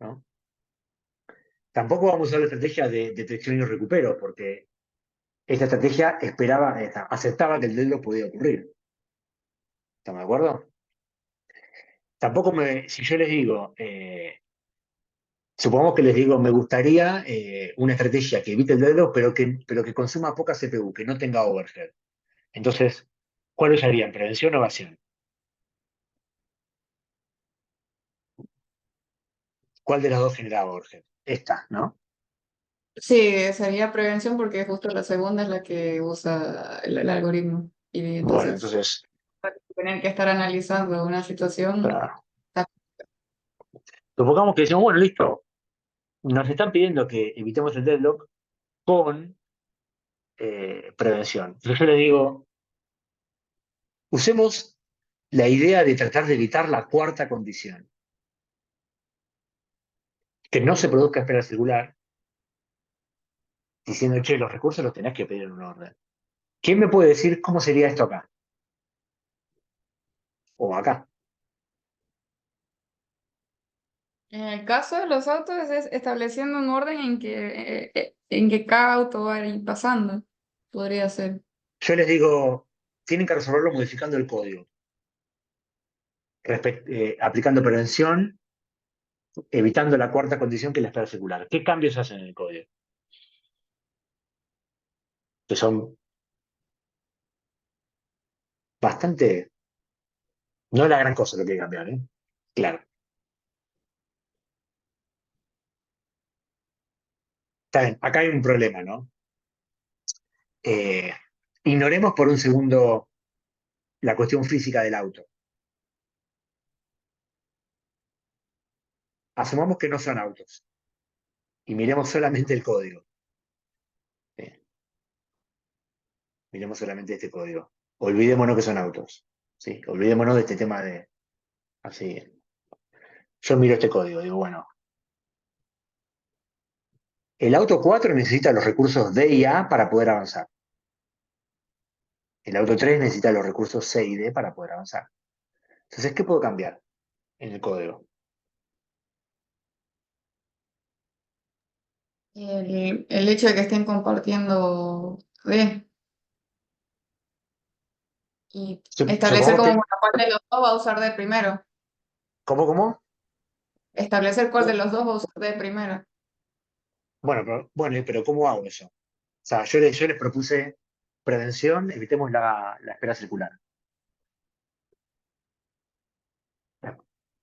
¿no? Tampoco vamos a usar la estrategia de detección y recupero, porque esta estrategia aceptaba que el deadlock podía ocurrir. ¿Estamos de acuerdo? Tampoco si yo les digo, supongamos que les digo, me gustaría una estrategia que evite el deadlock, pero que consuma poca CPU, que no tenga overhead. Entonces, ¿cuál usarían? ¿Prevención o evasión? ¿Cuál de las dos generaba overhead? Esta, ¿no? Sí, sería prevención porque justo la segunda es la que usa el algoritmo. Y Bueno, entonces, entonces, tener que estar analizando una situación. claro. Supongamos que decimos, bueno, listo, nos están pidiendo que evitemos el deadlock con prevención. Pero yo les digo, usemos la idea de tratar de evitar la cuarta condición, que no se produzca espera circular, diciendo, che, los recursos los tenés que pedir en un orden. ¿Quién me puede decir cómo sería esto acá? O acá. En el caso de los autos es estableciendo un orden en que cada auto va a ir pasando. Podría ser. Yo les digo, tienen que resolverlo modificando el código, aplicando prevención, evitando la cuarta condición que es la espera circular. ¿Qué cambios hacen en el código? Que son bastante, no es la gran cosa lo que hay que cambiar, ¿eh? Claro. Está bien, acá hay un problema, ¿no? Eh, Ignoremos por un segundo la cuestión física del auto. Asumamos que no son autos y miremos solamente el código. ¿Sí? Miremos solamente este código. Olvidémonos que son autos. ¿Sí? Olvidémonos de este tema de... Así. Yo miro este código, digo, bueno, el auto 4 necesita los recursos D y A para poder avanzar. El auto 3 necesita los recursos C y D para poder avanzar. Entonces, ¿qué puedo cambiar en el código? El hecho de que estén compartiendo D y establecer Supongamos como que... cuál de los dos va a usar D primero. ¿Cómo? Establecer cuál de los dos va a usar D primero. Bueno, pero ¿cómo hago eso? O sea, yo les propuse prevención, evitemos la espera circular.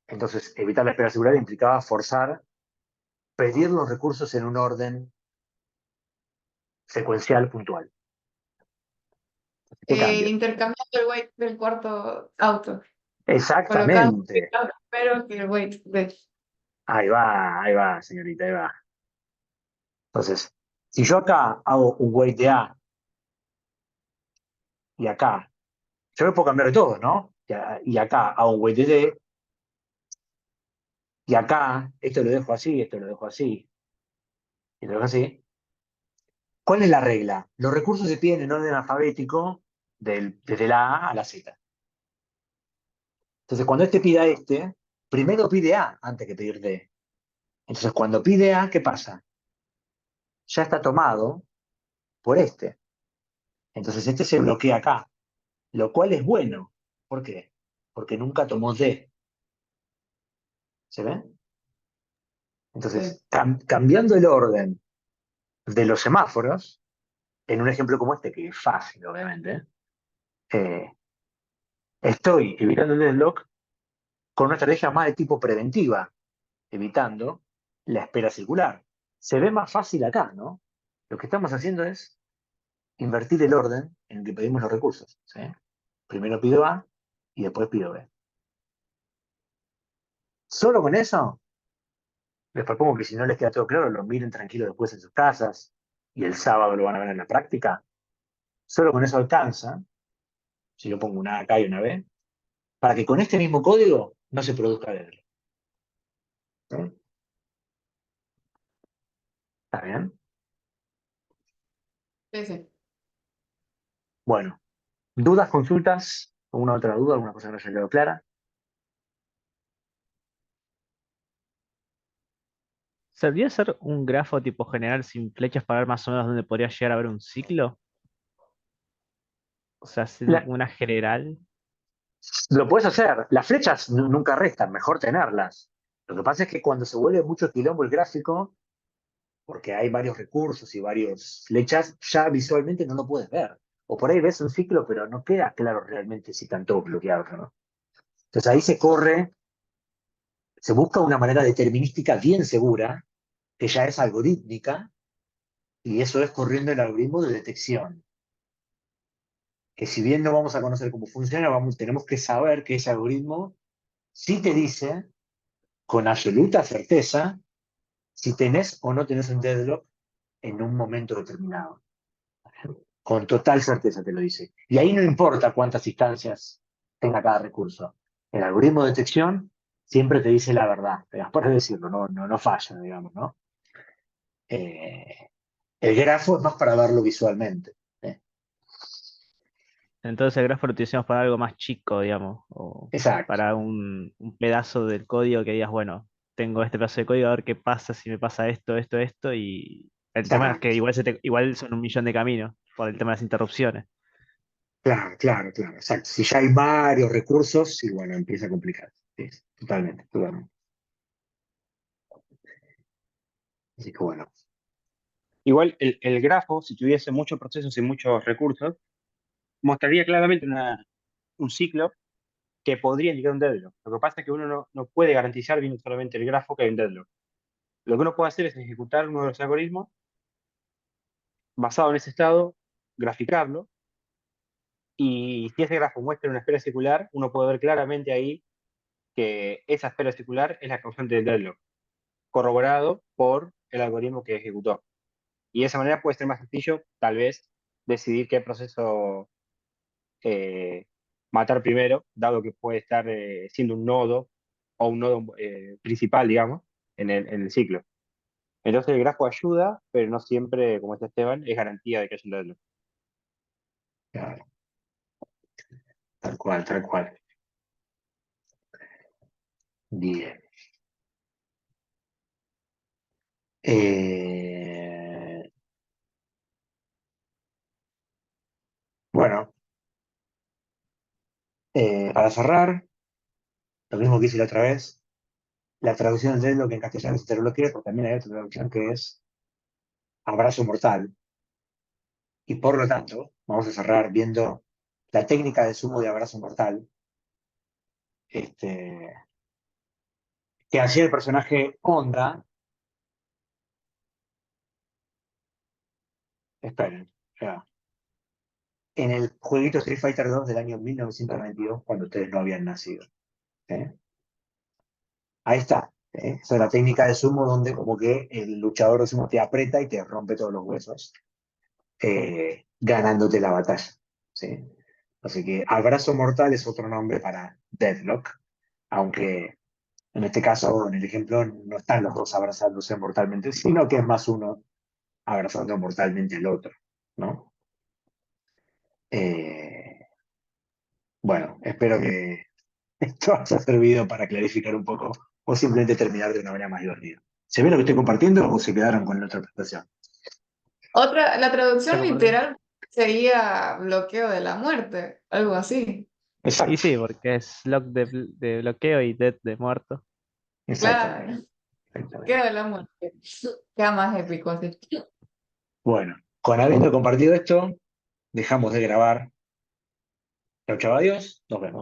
Entonces, evitar la espera circular implicaba forzar, pedir los recursos en un orden secuencial puntual. ¿Qué cambio? Intercambiando el weight del cuarto auto. Colocando el Exactamente. auto primero que el weight de... Ahí va, señorita, ahí va. Entonces, si yo acá hago un weight de A y acá, yo me puedo cambiar de todo, ¿no? Y acá hago un weight de D, y acá, esto lo dejo así, esto lo dejo así, y lo dejo así. ¿Cuál es la regla? Los recursos se piden en orden alfabético desde la A a la Z. Entonces, cuando este pida este, primero pide A antes que pedir D. Entonces, cuando pide A, ¿qué pasa? Ya está tomado por este. Entonces, este se bloquea acá, lo cual es bueno. ¿Por qué? Porque nunca tomó D. ¿Se ve? Sí. Entonces, cambiando el orden de los semáforos, en un ejemplo como este, que es fácil, obviamente, eh, estoy evitando el deadlock con una estrategia más de tipo preventiva, evitando la espera circular. Se ve más fácil acá, ¿no? Lo que estamos haciendo es invertir el orden en el que pedimos los recursos. ¿Sí? Primero pido A y después pido B. Solo con eso, les propongo que si no les queda todo claro, lo miren tranquilo después en sus casas y el sábado lo van a ver en la práctica. Solo con eso alcanza, si yo pongo una A acá y una B, para que con este mismo código no se produzca deadlock. ¿Sí? ¿Está bien? Sí, sí. Bueno, ¿dudas, consultas? ¿Alguna otra duda? ¿Alguna cosa que no haya quedado clara? ¿Sabría ser un grafo tipo general sin flechas para ver más o menos dónde podría llegar a haber un ciclo? O sea, hacer La- una general. lo puedes hacer. Las flechas nunca restan, mejor tenerlas. Lo que pasa es que cuando se vuelve mucho quilombo el gráfico, porque hay varios recursos y varias flechas, ya visualmente no lo puedes ver. O por ahí ves un ciclo, pero no queda claro realmente si están todos bloqueados o no. Entonces ahí se busca una manera determinística bien segura, que ya es algorítmica, y eso es corriendo el algoritmo de detección. Que si bien no vamos a conocer cómo funciona, tenemos que saber que ese algoritmo sí te dice con absoluta certeza si tenés o no tenés un deadlock en un momento determinado. Con total certeza te lo dice. Y ahí no importa cuántas instancias tenga cada recurso. El algoritmo de detección siempre te dice la verdad, por decirlo, no falla, digamos, ¿no? Eh, el grafo es más para verlo visualmente. ¿Eh? Entonces el grafo lo utilizamos para algo más chico, digamos, o Exacto. para un pedazo del código que digas, bueno, tengo este pedazo de código, a ver qué pasa si me pasa esto, esto, esto, y el tema es Claro, que igual son un millón de caminos por el tema de las interrupciones. claro. Exacto. Si ya hay varios recursos, y bueno, empieza a complicarse. Sí, totalmente. Así que bueno. Igual el grafo, si tuviese muchos procesos y muchos recursos, mostraría claramente un ciclo que podría indicar un deadlock. Lo que pasa es que uno no puede garantizar viendo solamente el grafo que hay un deadlock. Lo que uno puede hacer es ejecutar uno de los algoritmos basado en ese estado, graficarlo Y si ese grafo muestra una esfera circular, uno puede ver claramente ahí que esa esfera circular es la causante del deadlock, corroborado por el algoritmo que ejecutó. Y de esa manera puede ser más sencillo, tal vez, decidir qué proceso matar primero, dado que puede estar siendo un nodo o un nodo principal, digamos, en el ciclo. Entonces el grafo ayuda, pero no siempre, como dice Esteban, es garantía de que haya un deadlock. Claro. Tal cual, tal cual. Bien. Bueno, para cerrar, lo mismo que hice la otra vez, la traducción de lo que en castellano es interbloqueo, porque también hay otra traducción que es abrazo mortal. Y por lo tanto, vamos a cerrar viendo la técnica de sumo de abrazo mortal, que hacía el personaje Honda. Esperen, ya. En el jueguito Street Fighter 2 del año 1992, cuando ustedes no habían nacido. ¿Eh? Ahí está. Esa es la técnica de sumo donde como que el luchador de sumo te aprieta y te rompe todos los huesos, ganándote la batalla. ¿Sí? Así que abrazo mortal es otro nombre para Deathlock, aunque en este caso, en el ejemplo, no están los dos abrazándose mortalmente, sino que es más uno abrazando mortalmente al otro, ¿no? Bueno, espero que esto haya servido para clarificar un poco o simplemente terminar de una manera más divertida. ¿Se ve lo que estoy compartiendo o se quedaron con la otra presentación? La traducción Está compartido. literal sería bloqueo de la muerte, algo así. Exacto, Y sí, porque es lock de bloqueo y dead de muerto. exactamente, Claro, exactamente. bloqueo de la muerte. Queda más épico así. Bueno, con habiendo compartido esto, dejamos de grabar. Chau, chau, adiós, nos vemos.